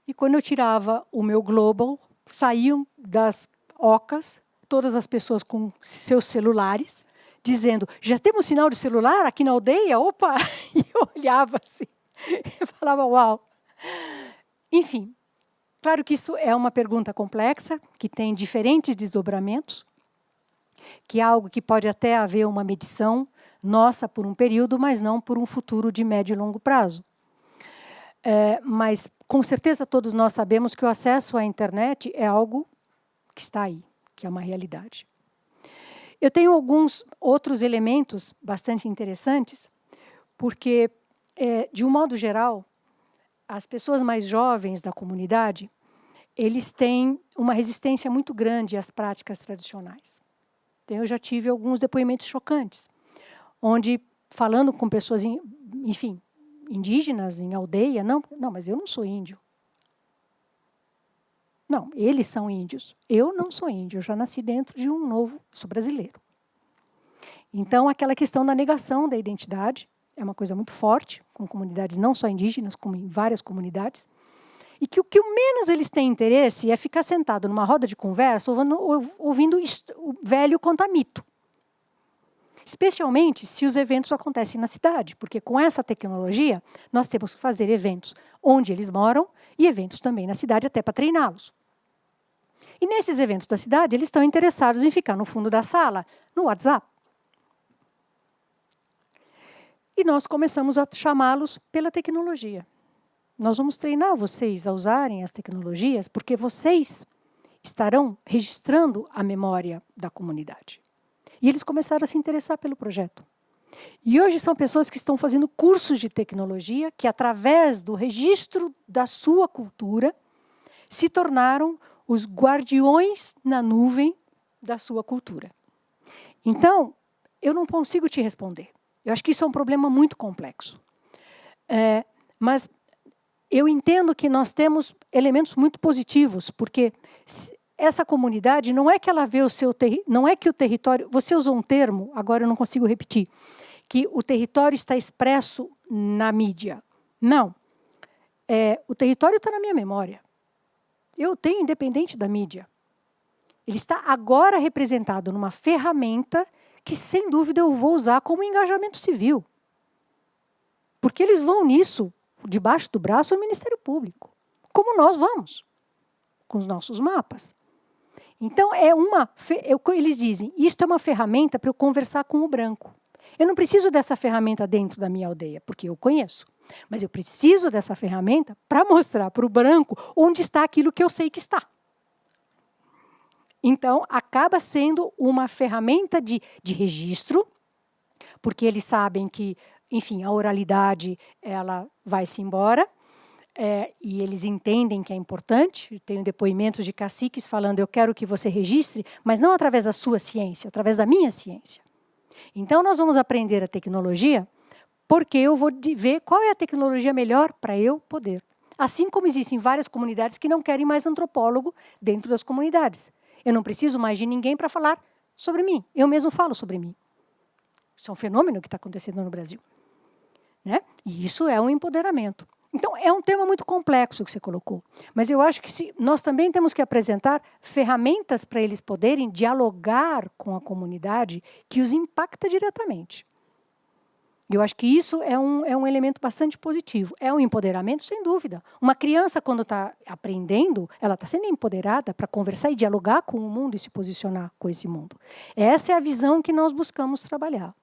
E quando eu tirava o meu global, saíam das ocas todas as pessoas com seus celulares, dizendo, já temos sinal de celular aqui na aldeia? Opa! E eu olhava assim, eu falava, uau! Enfim, claro que isso é uma pergunta complexa, que tem diferentes desdobramentos, que é algo que pode até haver uma medição nossa por um período, mas não por um futuro de médio e longo prazo. Mas, com certeza, todos nós sabemos que o acesso à internet é algo que está aí, que é uma realidade. Eu tenho alguns outros elementos bastante interessantes, porque, de um modo geral, as pessoas mais jovens da comunidade, eles têm uma resistência muito grande às práticas tradicionais. Então, eu já tive alguns depoimentos chocantes, onde, falando com pessoas, enfim, indígenas, em aldeia, não, mas eu não sou índio. Não, eles são índios. Eu não sou índio, eu já nasci dentro de um novo, sou brasileiro. Então, aquela questão da negação da identidade é uma coisa muito forte, com comunidades não só indígenas, como em várias comunidades, e que o que menos eles têm interesse é ficar sentado numa roda de conversa ouvindo o velho contar mito. Especialmente se os eventos acontecem na cidade, porque com essa tecnologia nós temos que fazer eventos onde eles moram e eventos também na cidade até para treiná-los. E nesses eventos da cidade, eles estão interessados em ficar no fundo da sala, no WhatsApp. E nós começamos a chamá-los pela tecnologia. Nós vamos treinar vocês a usarem as tecnologias, porque vocês estarão registrando a memória da comunidade. E eles começaram a se interessar pelo projeto. E hoje são pessoas que estão fazendo cursos de tecnologia que, através do registro da sua cultura, se tornaram os guardiões na nuvem da sua cultura. Então, eu não consigo te responder. Eu acho que isso é um problema muito complexo. Mas eu entendo que nós temos elementos muito positivos, porque essa comunidade não é que ela vê o seu não é que o território, você usou um termo, agora eu não consigo repetir, que o território está expresso na mídia. Não. O território está na minha memória. Eu tenho independente da mídia. Ele está agora representado numa ferramenta que, sem dúvida, eu vou usar como engajamento civil. Porque eles vão nisso, debaixo do braço, do Ministério Público. Como nós vamos, com os nossos mapas. Então, eles dizem, isto é uma ferramenta para eu conversar com o branco. Eu não preciso dessa ferramenta dentro da minha aldeia, porque eu conheço. Mas eu preciso dessa ferramenta para mostrar para o branco onde está aquilo que eu sei que está. Então, acaba sendo uma ferramenta de registro, porque eles sabem que, enfim, a oralidade ela vai-se embora, e eles entendem que é importante. Eu tenho depoimentos de caciques falando, eu quero que você registre, mas não através da sua ciência, através da minha ciência. Então, nós vamos aprender a tecnologia porque eu vou ver qual é a tecnologia melhor para eu poder. Assim como existem várias comunidades que não querem mais antropólogo dentro das comunidades. Eu não preciso mais de ninguém para falar sobre mim. Eu mesmo falo sobre mim. Isso é um fenômeno que está acontecendo no Brasil. Né? E isso é um empoderamento. Então, é um tema muito complexo que você colocou. Mas eu acho que nós também temos que apresentar ferramentas para eles poderem dialogar com a comunidade que os impacta diretamente. Eu acho que isso é um elemento bastante positivo. É um empoderamento, sem dúvida. Uma criança, quando está aprendendo, ela está sendo empoderada para conversar e dialogar com o mundo e se posicionar com esse mundo. Essa é a visão que nós buscamos trabalhar.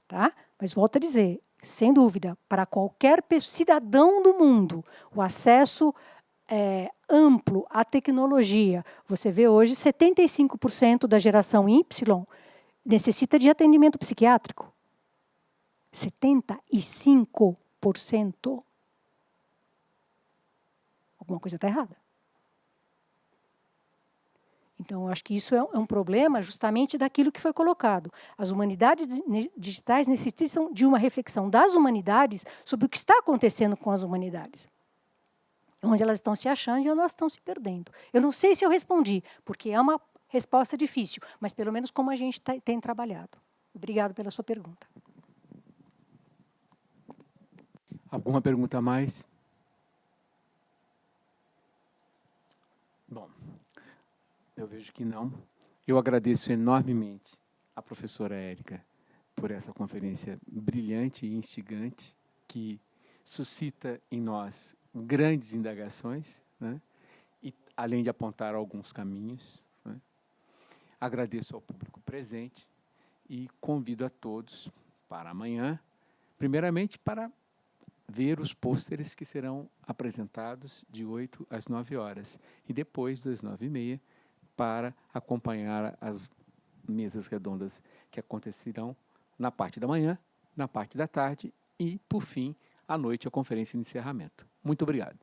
Tá? Mas volto a dizer, sem dúvida, para qualquer cidadão do mundo, o acesso amplo à tecnologia. Você vê hoje 75% da geração Y necessita de atendimento psiquiátrico. 75%. Alguma coisa está errada. Então, eu acho que isso é um problema justamente daquilo que foi colocado. As humanidades digitais necessitam de uma reflexão das humanidades sobre o que está acontecendo com as humanidades. Onde elas estão se achando e onde elas estão se perdendo. Eu não sei se eu respondi, porque é uma resposta difícil, mas pelo menos como a gente tem trabalhado. Obrigado pela sua pergunta. Alguma pergunta a mais? Bom, eu vejo que não. Eu agradeço enormemente a professora Érica por essa conferência brilhante e instigante, que suscita em nós grandes indagações, né? E, além de apontar alguns caminhos, né? Agradeço ao público presente e convido a todos para amanhã, primeiramente para ver os pôsteres que serão apresentados de 8 às 9 horas e depois das 9h30 para acompanhar as mesas redondas que acontecerão na parte da manhã, na parte da tarde e, por fim, à noite, a conferência de encerramento. Muito obrigado.